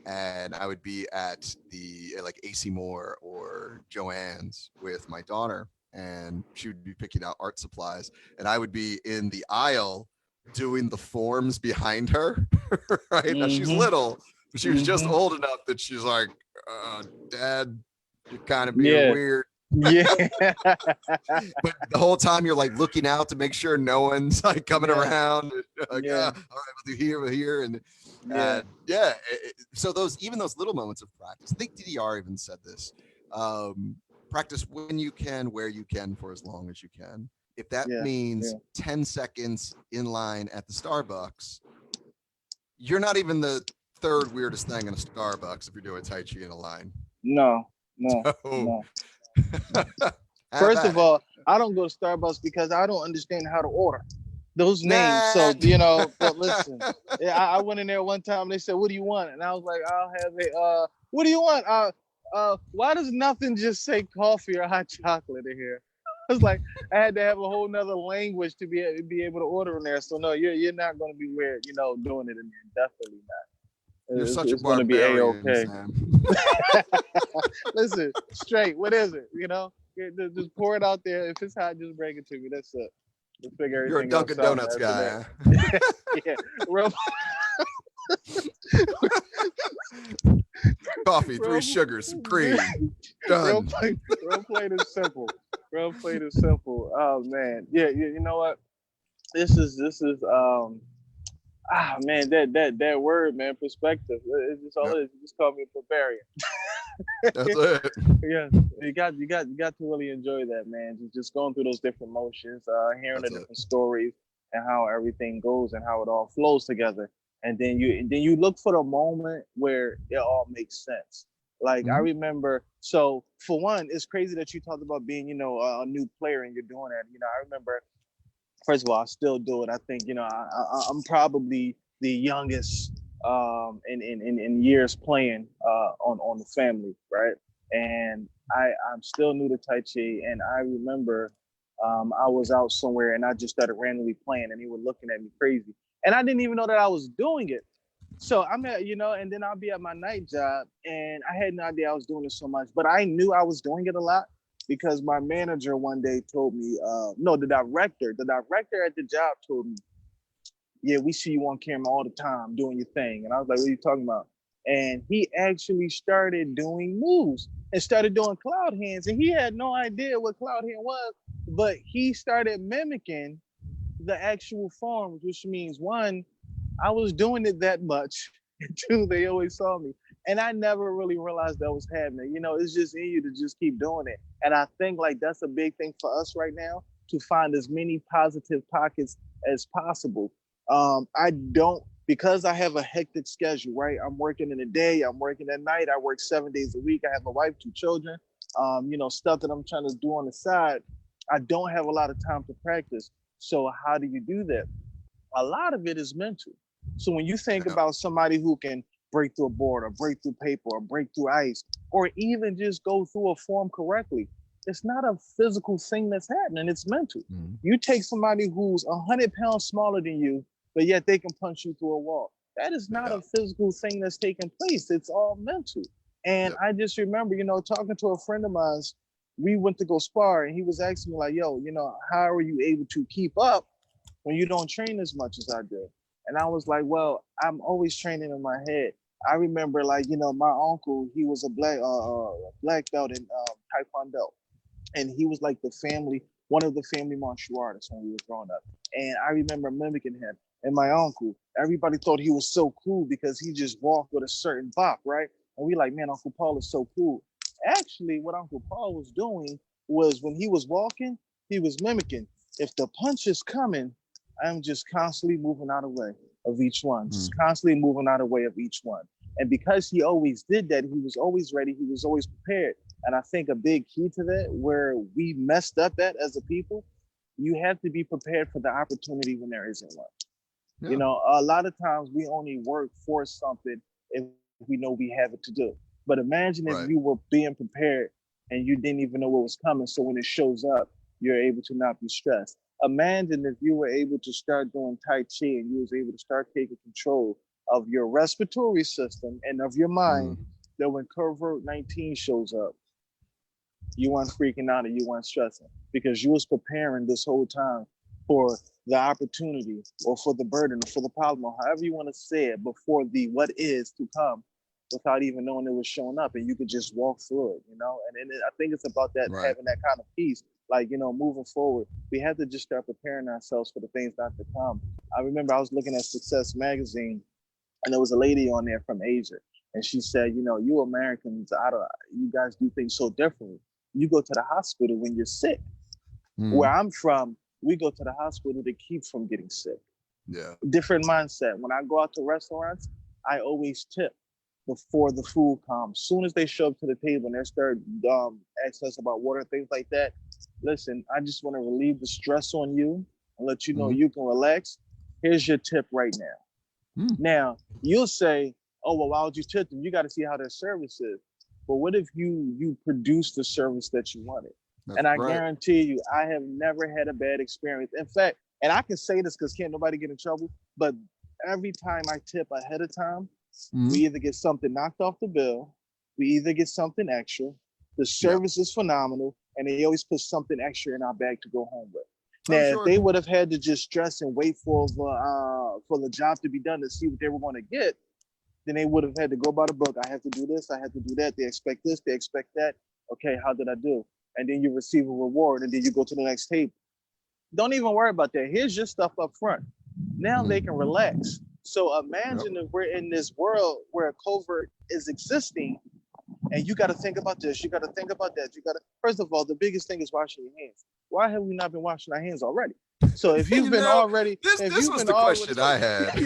and I would be at the like AC Moore or Joann's with my daughter, and she would be picking out art supplies, and I would be in the aisle doing the forms behind her. Right now, she's little, but she was just old enough that she's like, Dad, you're kind of being Yeah. weird. Yeah. But the whole time you're like looking out to make sure no one's like coming around. Like, Yeah. all right, we'll do here, and Yeah. so those little moments of practice. I think DDR even said this. Practice when you can, where you can, for as long as you can. If that Yeah. means 10 seconds in line at the Starbucks, you're not even the third weirdest thing in a Starbucks if you're doing Tai Chi in a line. No. No. So, No. have First at of it. all, I don't go to Starbucks because I don't understand how to order those names. Nah. So, but listen, I went in there one time and they said, "What do you want?" And I was like, "I'll have what do you want? Why does nothing just say coffee or hot chocolate in here?" I was like, I had to have a whole nother language to be able to order in there. So no, you're not going to be weird, doing it in there. Definitely not. You're It's, such a it's going to be barbarian, a-okay. Sam. Listen, straight. What is it? Just pour it out there. If it's hot, just bring it to me. That's it. We'll figure You're a everything else Dunkin' out Donuts after guy. that. Yeah. Real, Coffee, 3 real, sugars, some cream. real Done. plain and simple. Real plain and simple. Oh man. Yeah, you know what? This is man, that word, man, perspective. It's just all Yep, it is. You just call me a barbarian. that's it. Yeah, you got to really enjoy that, man. Just going through those different motions, hearing the That's it. different stories and how everything goes and how it all flows together. And then you look for the moment where it all makes sense. Like I Mhm. remember, so for one, it's crazy that you talked about being, a new player and you're doing that. I remember, first of all, I still do it. I think, I'm probably the youngest in years playing on the family, right? And I'm still new to Tai Chi, and I remember I was out somewhere and I just started randomly playing, and he was looking at me crazy, and I didn't even know that I was doing it. So I'm at, and then I'll be at my night job, and I had no idea I was doing it so much, but I knew I was doing it a lot because my manager one day told me, no, the director at the job told me, yeah, we see you on camera all the time doing your thing. And I was like, what are you talking about? And he actually started doing moves and started doing cloud hands. And he had no idea what cloud hand was, but he started mimicking the actual forms, which means one, I was doing it that much. And two, they always saw me. And I never really realized that was happening. It's just in you to just keep doing it. And I think like that's a big thing for us right now, to find as many positive pockets as possible. I don't, because I have a hectic schedule, right? I'm working in the day, I'm working at night, I work 7 days a week. I have a wife, 2 children, stuff that I'm trying to do on the side. I don't have a lot of time to practice. So how do you do that? A lot of it is mental. So when you think Yeah. about somebody who can break through a board or break through paper or break through ice or even just go through a form correctly, it's not a physical thing that's happening, it's mental. Mhm. You take somebody who's 100 pounds smaller than you, but yet they can punch you through a wall. That is not Yeah. a physical thing that's taking place. It's all mental. And Yep. I just remember, talking to a friend of mine, we went to go spar and he was asking me like, yo, how are you able to keep up when you don't train as much as I do? And I was like, well, I'm always training in my head. I remember like, my uncle, he was a black belt in Taekwondo, and he was like one of the family martial artists when we were growing up. And I remember mimicking him. And my uncle, everybody thought he was so cool because he just walked with a certain bop, right? And we like, man, Uncle Paul is so cool. Actually, what Uncle Paul was doing was when he was walking, he was mimicking. If the punch is coming, I'm just constantly moving out of the way of each one, just constantly moving out of the way of each one. And because he always did that, he was always ready, he was always prepared. And I think a big key to that, where we messed up at as a people, you have to be prepared for the opportunity when there isn't one. Yeah. A lot of times we only work for something if we know we have it to do. But imagine if you Right. were being prepared and you didn't even know what was coming. So when it shows up, you're able to not be stressed. Imagine if you were able to start doing Tai Chi and you was able to start taking control of your respiratory system and of your mind, Mm. that when COVID-19 shows up, you weren't freaking out and you weren't stressing because you was preparing this whole time for the opportunity or for the burden or for the problem or however you want to say it before the what is to come without even knowing it was showing up, and you could just walk through it. And I think it's about that, Right. having that kind of peace, like, moving forward, we have to just start preparing ourselves for the things not to come. I remember I was looking at Success magazine, and there was a lady on there from Asia, and she said, you Americans, you guys do things so differently. You go to the hospital when you're sick. Where Mm. I'm from, we go to the hospital to keep from getting sick. Yeah. Different mindset. When I go out to restaurants, I always tip before the food comes. Soon as they show up to the table and they start asking us about water and things like that, listen, I just want to relieve the stress on you and let you know Mm. you can relax. Here's your tip right now. Mm. Now, you'll say, oh, well, why would you tip them? You got to see how their service is. But what if you produce the service that you wanted? That's And I right. guarantee you, I have never had a bad experience. In fact, and I can say this because can't nobody get in trouble, but every time I tip ahead of time, we Mm. either get something knocked off the bill, we either get something extra, the Yeah. service is phenomenal, and they always put something extra in our bag to go home with. Oh, Now, if sure. they would have had to just stress and wait for the job to be done to see what they were going to get, then they would have had to go by the book. I have to do this, I have to do that. They expect this, they expect that. Okay, how did I do? And then you receive a reward, and then you go to the next table. Don't even worry about that. Here's your stuff up front. Now Mm. they can relax. So Yep. imagine if we're in this world where covert is existing, and you got to think about this, you got to think about that. You got to, first of all, the biggest thing is washing your hands. Why have we not been washing our hands already? So if you've You been know, already, this if this you've was been the already, question I had.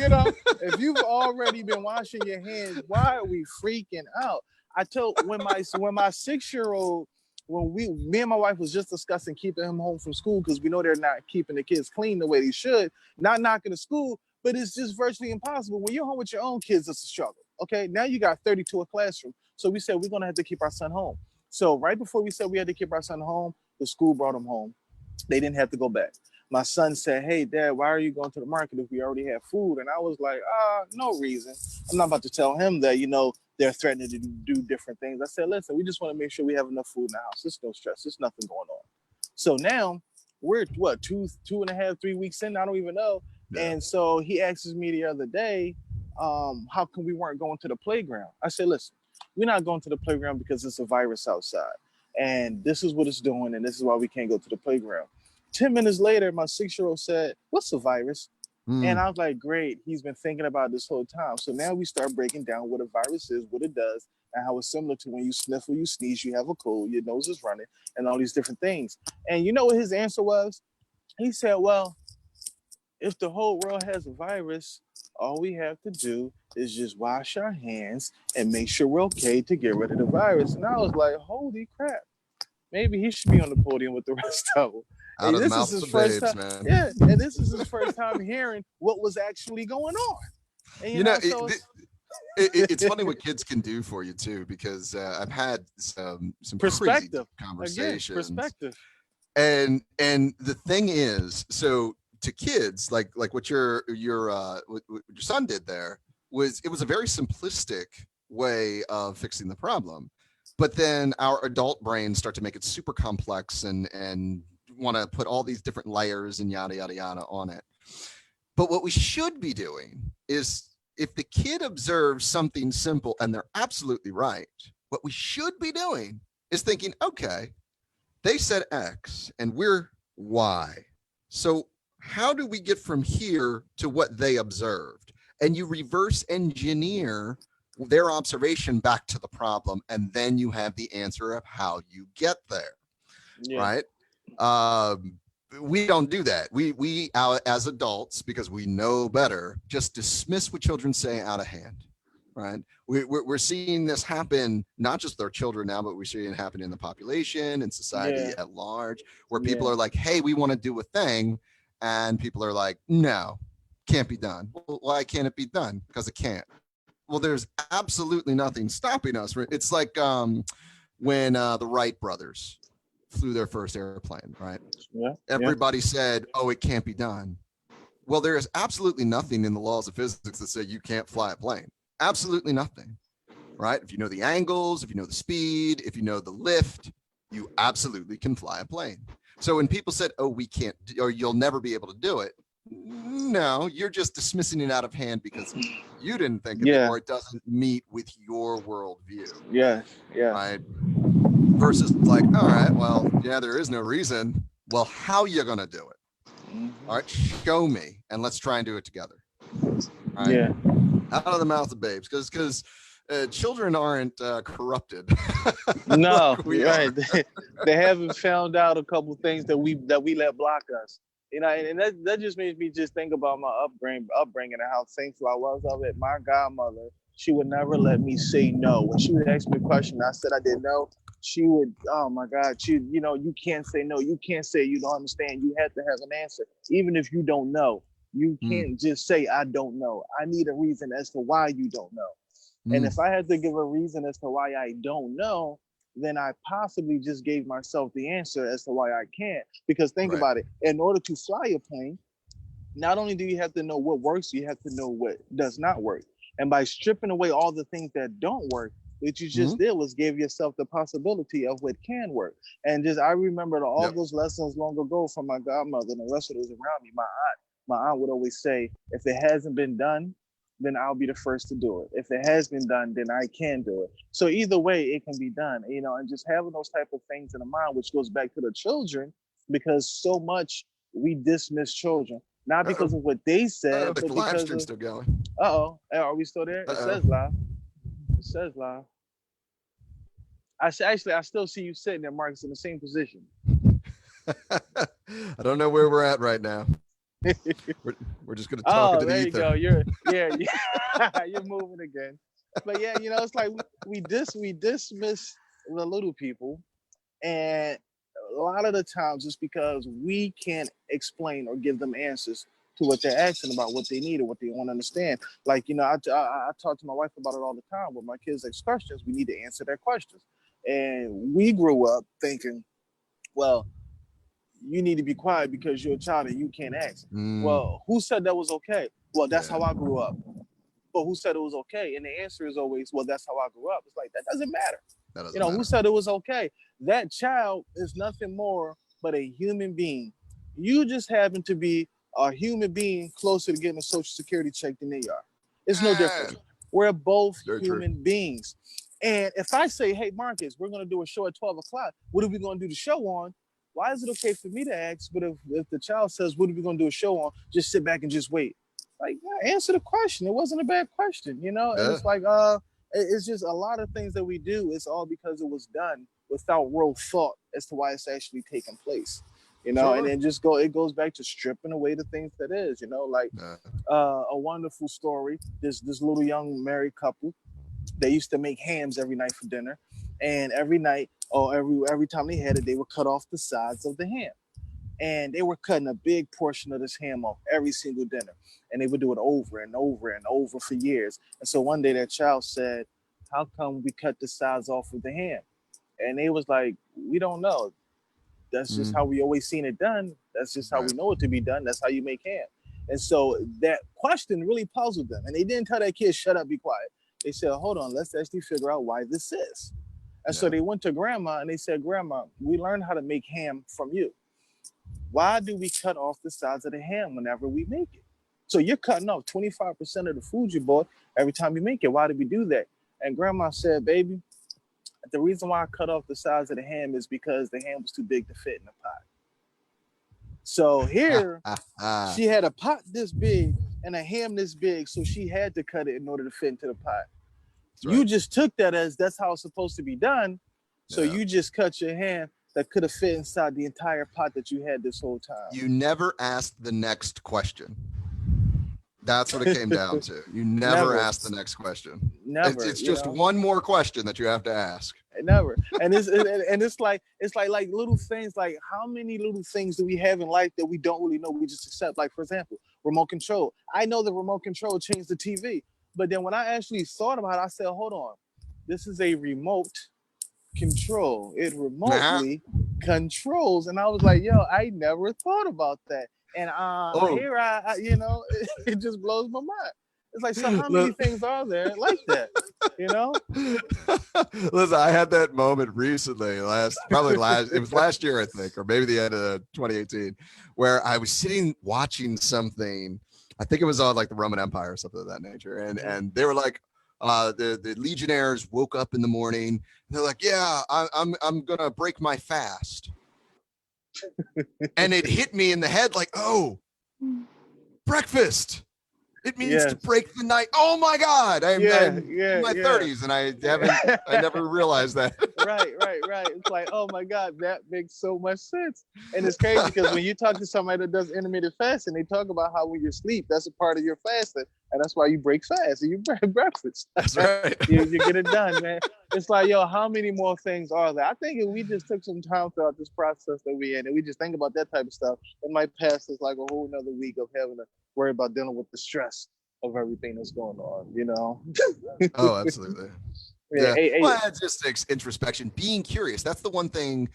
if you've already been washing your hands, why are we freaking out? I told when my 6 year old, when me and my wife was just discussing keeping him home from school because we know they're not keeping the kids clean the way they should, not knocking the school, but it's just virtually impossible. When you're home with your own kids, it's a struggle. Okay, now you got 32 a classroom. So we said we're gonna have to keep our son home. So right before we said we had to keep our son home, the school brought him home. They didn't have to go back. My son said, "Hey, Dad, why are you going to the market if we already have food?" And I was like, no reason. I'm not about to tell him that, they're threatening to do different things. I said, listen, we just want to make sure we have enough food in the house. There's no stress. There's nothing going on. So now we're what, two and a half, 3 weeks in? I don't even know. Yeah. And so he asks me the other day, how come we weren't going to the playground? I said, listen, we're not going to the playground because it's a virus outside. And this is what it's doing, and this is why we can't go to the playground. 10 minutes later, my 6 year old said, what's a virus? And Mm. I was like, great, he's been thinking about this whole time. So now we start breaking down what a virus is, what it does, and how it's similar to when you sniffle, you sneeze, you have a cold, your nose is running, and all these different things. And you know what his answer was? He said, well, if the whole world has a virus, all we have to do is just wash our hands and make sure we're okay to get rid of the virus. And I was like, holy crap. Maybe he should be on the podium with the rest of them. Out Hey, of the this is mouths his of first babes, time. man. Yeah, and this is his first time hearing what was actually going on. And You know, so it's it's funny what kids can do for you too, because I've had some crazy deep perspective. Again, conversations, perspective. and the thing is, so to kids, like what what your son did there was, it was a very simplistic way of fixing the problem, but then our adult brains start to make it super complex and want to put all these different layers and yada yada yada on it. But what we should be doing is, if the kid observes something simple and they're absolutely right, what we should be doing is thinking, okay, they said X and we're Y. So how do we get from here to what they observed? And you reverse engineer their observation back to the problem, and then you have the answer of how you get there. Yeah. Right? Um, we don't do that. We as adults, because we know better, just dismiss what children say out of hand. Right? We're seeing this happen, not just with our children now, but we're seeing it happen in the population and society Yeah. at large, where people Yeah. are like, "Hey, we want to do a thing," and people are like, "No, can't be done." Well, why can't it be done? Because it can't. Well, there's absolutely nothing stopping us. It's like when the Wright brothers flew their first airplane, right? Yeah. Yeah. Everybody said, "Oh, it can't be done." Well, there is absolutely nothing in the laws of physics that say you can't fly a plane. Absolutely nothing, right? If you know the angles, if you know the speed, if you know the lift, you absolutely can fly a plane. So when people said, "Oh, we can't," or "You'll never be able to do it," no, you're just dismissing it out of hand because you didn't think of it, Yeah. or it doesn't meet with your worldview, Yeah. Yeah. right? Versus like, all right, well, yeah, there is no reason. Well, how you gonna do it? All right, show me, and let's try and do it together. All right, Yeah. out of the mouth of babes, because children aren't corrupted No, like we are. right. They haven't found out a couple things that we let block us. And that just makes me just think about my upbringing and how thankful I was of it. My godmother, she would never let me say no. When she would ask me a question, I said I didn't know. She would, oh my God, you can't say no. You can't say you don't understand. You have to have an answer, even if you don't know. You Mm, can't just say I don't know. I need a reason as to why you don't know. And if mm, I had to give a reason as to why I don't know, then I possibly just gave myself the answer as to why I can't. Because think right. about it, in order to fly a plane, not only do you have to know what works, you have to know what does not work. And by stripping away all the things that don't work, what you just Mm, did was give yourself the possibility of what can work. And just I remember all yep. those lessons long ago from my godmother and the rest of those around me. My aunt would always say, if it hasn't been done, then I'll be the first to do it. If it has been done, then I can do it. So either way, it can be done, and just having those type of things in the mind, which goes back to the children, because so much we dismiss children, not Uh-oh. because of what they said, The but live because stream's of, still going. are we still there? It Uh-oh. says live. It says live. I still see you sitting there, Marcus, in the same position. I don't know where we're at right now. We're just going to talk Oh, into the there you ether. go. You're moving again. But yeah, it's like we dismiss the little people, and a lot of the times it's because we can't explain or give them answers to what they're asking about, what they need or what they want to understand. Like, I talk to my wife about it all the time. When my kids ask questions, we need to answer their questions. And we grew up thinking, well, you need to be quiet because you're a child and you can't ask. Mm, Well, who said that was okay? Well, that's yeah, how I grew up. But who said it was okay? And the answer is always, well, that's how I grew up. It's like, that doesn't matter. that doesn't Who matter. said it was okay? That child is nothing more but a human being. You just happen to be a human being closer to getting a social security check than they are. It's no Ah, different. We're both very true. human beings. And if I say, hey, Marcus, we're going to do a show at 12 o'clock, what are we going to do the show on? Why is it okay for me to ask? But if the child says, what are we going to do a show on? Just sit back and just wait. Like, yeah, answer the question. It wasn't a bad question. And Yeah, it's like, it's just a lot of things that we do. It's all because it was done without real thought as to why it's actually taking place. And sure. then it goes back to stripping away the things that is. Like Uh, a wonderful story. This little young married couple, they used to make hams every night for dinner, and every night or every time they had it, they would cut off the sides of the ham. and they were cutting a big portion of this ham off every single dinner, and they would do it over and over and over for years. And so one day that child said, how come we cut the sides off of the ham? And they was like, we don't know. That's just how we always seen it done. That's just how we Right. know it to be done. That's how you make ham. And so that question really puzzled them. And they didn't tell that kid, shut up, be quiet. They said, hold on, let's actually figure out why this is. And so Yeah. they went to grandma and they said, Grandma, we learned how to make ham from you. Why do we cut off the sides of the ham whenever we make it? So you're cutting off 25% of the food you bought every time you make it. Why do we do that? And grandma said, baby, the reason why I cut off the sides of the ham is because the ham was too big to fit in the pot. So here, That's she had a pot this big and a ham this big, so she had to cut it in order to fit into the pot. right. You just took that as that's how it's supposed to be done. So Yeah. you just cut your ham that could have fit inside the entire pot that you had this whole time. You never asked the next question. That's what it came down to. You never asked the next question. Never. It's just one more question that you have to ask. Never. And it's like little things, like how many little things do we have in life that we don't really know, we just accept? Like, for example, remote control. I know the remote control changed the TV, but then when I actually thought about it, I said, hold on, this is a remote control. It remotely controls. And I was like, yo, I never thought about that. And here it just blows my mind. It's like, so how many things are there like that? You know? Listen, I had that moment recently, it was last year, I think, or maybe the end of 2018, where I was sitting watching something. I think it was on like the Roman Empire or something of that nature. And they were like, the legionnaires woke up in the morning and they're like, yeah, I'm gonna break my fast. And it hit me in the head like, oh, breakfast. It means to break the night. Oh my God. I'm in my 30s and I never realized that. Right. It's like, oh my God, that makes so much sense. And it's crazy because when you talk to somebody that does intermittent fasting, they talk about how when you sleep, that's a part of your fasting. And that's why you break fast and you break breakfast. That's right. you get it done, man. It's like, yo, how many more things are there? I think if we just took some time throughout this process that we're in and we just think about that type of stuff, it might pass us like a whole nother week of having to worry about dealing with the stress of everything that's going on, you know? Oh, absolutely. Yeah. Well, it just takes introspection, being curious. That's the one thing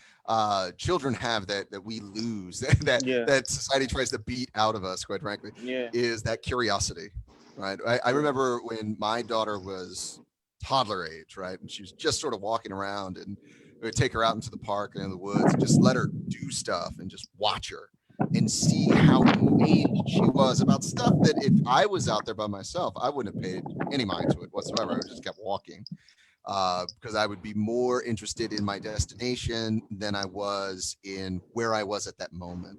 children have that we lose, that society tries to beat out of us, quite frankly, is that curiosity, right? I remember when my daughter was toddler age, right? And she was just sort of walking around, and we would take her out into the park and in the woods and just let her do stuff and just watch her and see how amazed she was about stuff that if I was out there by myself, I wouldn't have paid any mind to it whatsoever. I would just kept walking. Because I would be more interested in my destination than I was in where I was at that moment,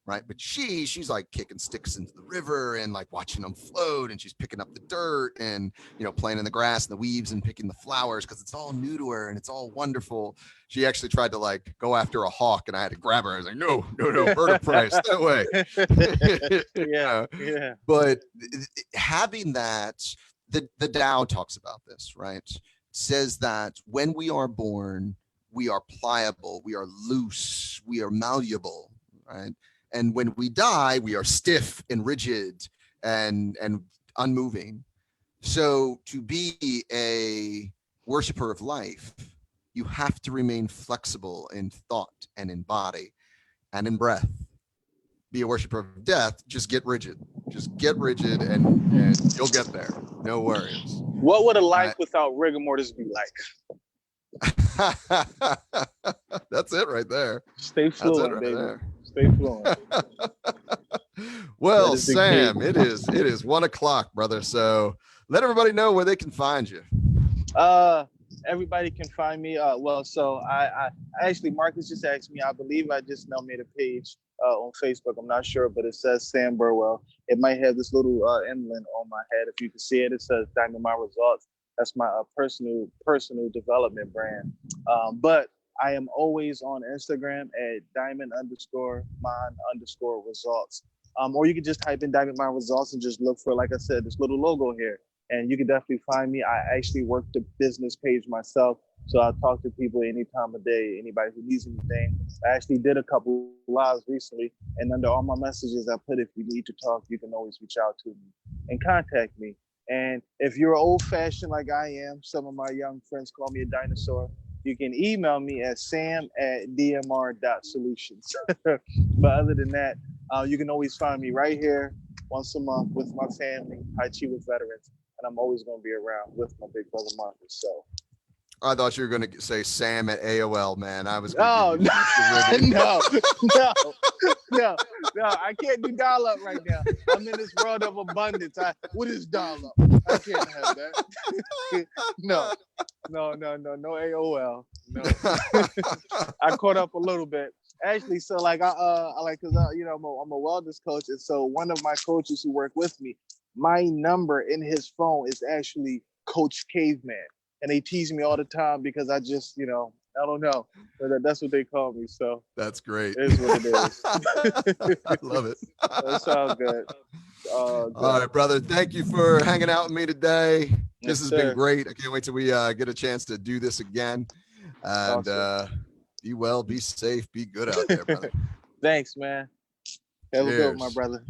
right? But she's like kicking sticks into the river and like watching them float, and she's picking up the dirt and, you know, playing in the grass and the weeds and picking the flowers because it's all new to her and it's all wonderful. She actually tried to like go after a hawk, and I had to grab her. I was like, no, bird of prey, stay away. Yeah. But having that, the Tao talks about this, right? Says that when we are born, we are pliable, we are loose, we are malleable, right? And when we die, we are stiff and rigid and unmoving. So to be a worshiper of life, you have to remain flexible in thought and in body and in breath. Be a worshiper of death, just get rigid. Just get rigid and you'll get there. No worries. What would a life without rigor mortis be like? That's it right there. Stay fluent, baby. There. Stay fluent. Well, Sam, it is 1:00, brother. So let everybody know where they can find you. Everybody can find me. So I actually, Marcus just asked me. I believe I just now made a page on Facebook. I'm not sure, but it says Sam Burwell. It might have this little emblem on my head. If you can see it, it says Diamond My Results. That's my personal development brand. But I am always on Instagram at diamond_mine_results. Or you can just type in Diamond My Results and just look for, like I said, this little logo here. And you can definitely find me. I actually work the business page myself. So I'll talk to people any time of day, anybody who needs anything. I actually did a couple lives recently, and under all my messages I put, if you need to talk, you can always reach out to me and contact me. And if you're old fashioned like I am, some of my young friends call me a dinosaur, you can email me at sam@dmr.solutions. But other than that, you can always find me right here once a month with my family, High Chi with veterans, and I'm always going to be around with my big brother Marcus. So I thought you were going to say Sam at AOL, man. I was going oh to give you no, no, I can't do dial up right now. I'm in this world of abundance. What is dial up? I can't have that. No AOL. No. I caught up a little bit. Actually, so like I like, because I'm a wellness coach, and so one of my coaches who work with me, my number in his phone is actually Coach Caveman, and they tease me all the time because I just I don't know, but that's what they call me. So that's great. It is what it is. I love it. That's all good. All right, brother. Thank you for hanging out with me today. This has been sir. great. I can't wait till we get a chance to do this again. And Awesome. be well, be safe, be good out there, brother. Thanks, man. Have a good one, my brother.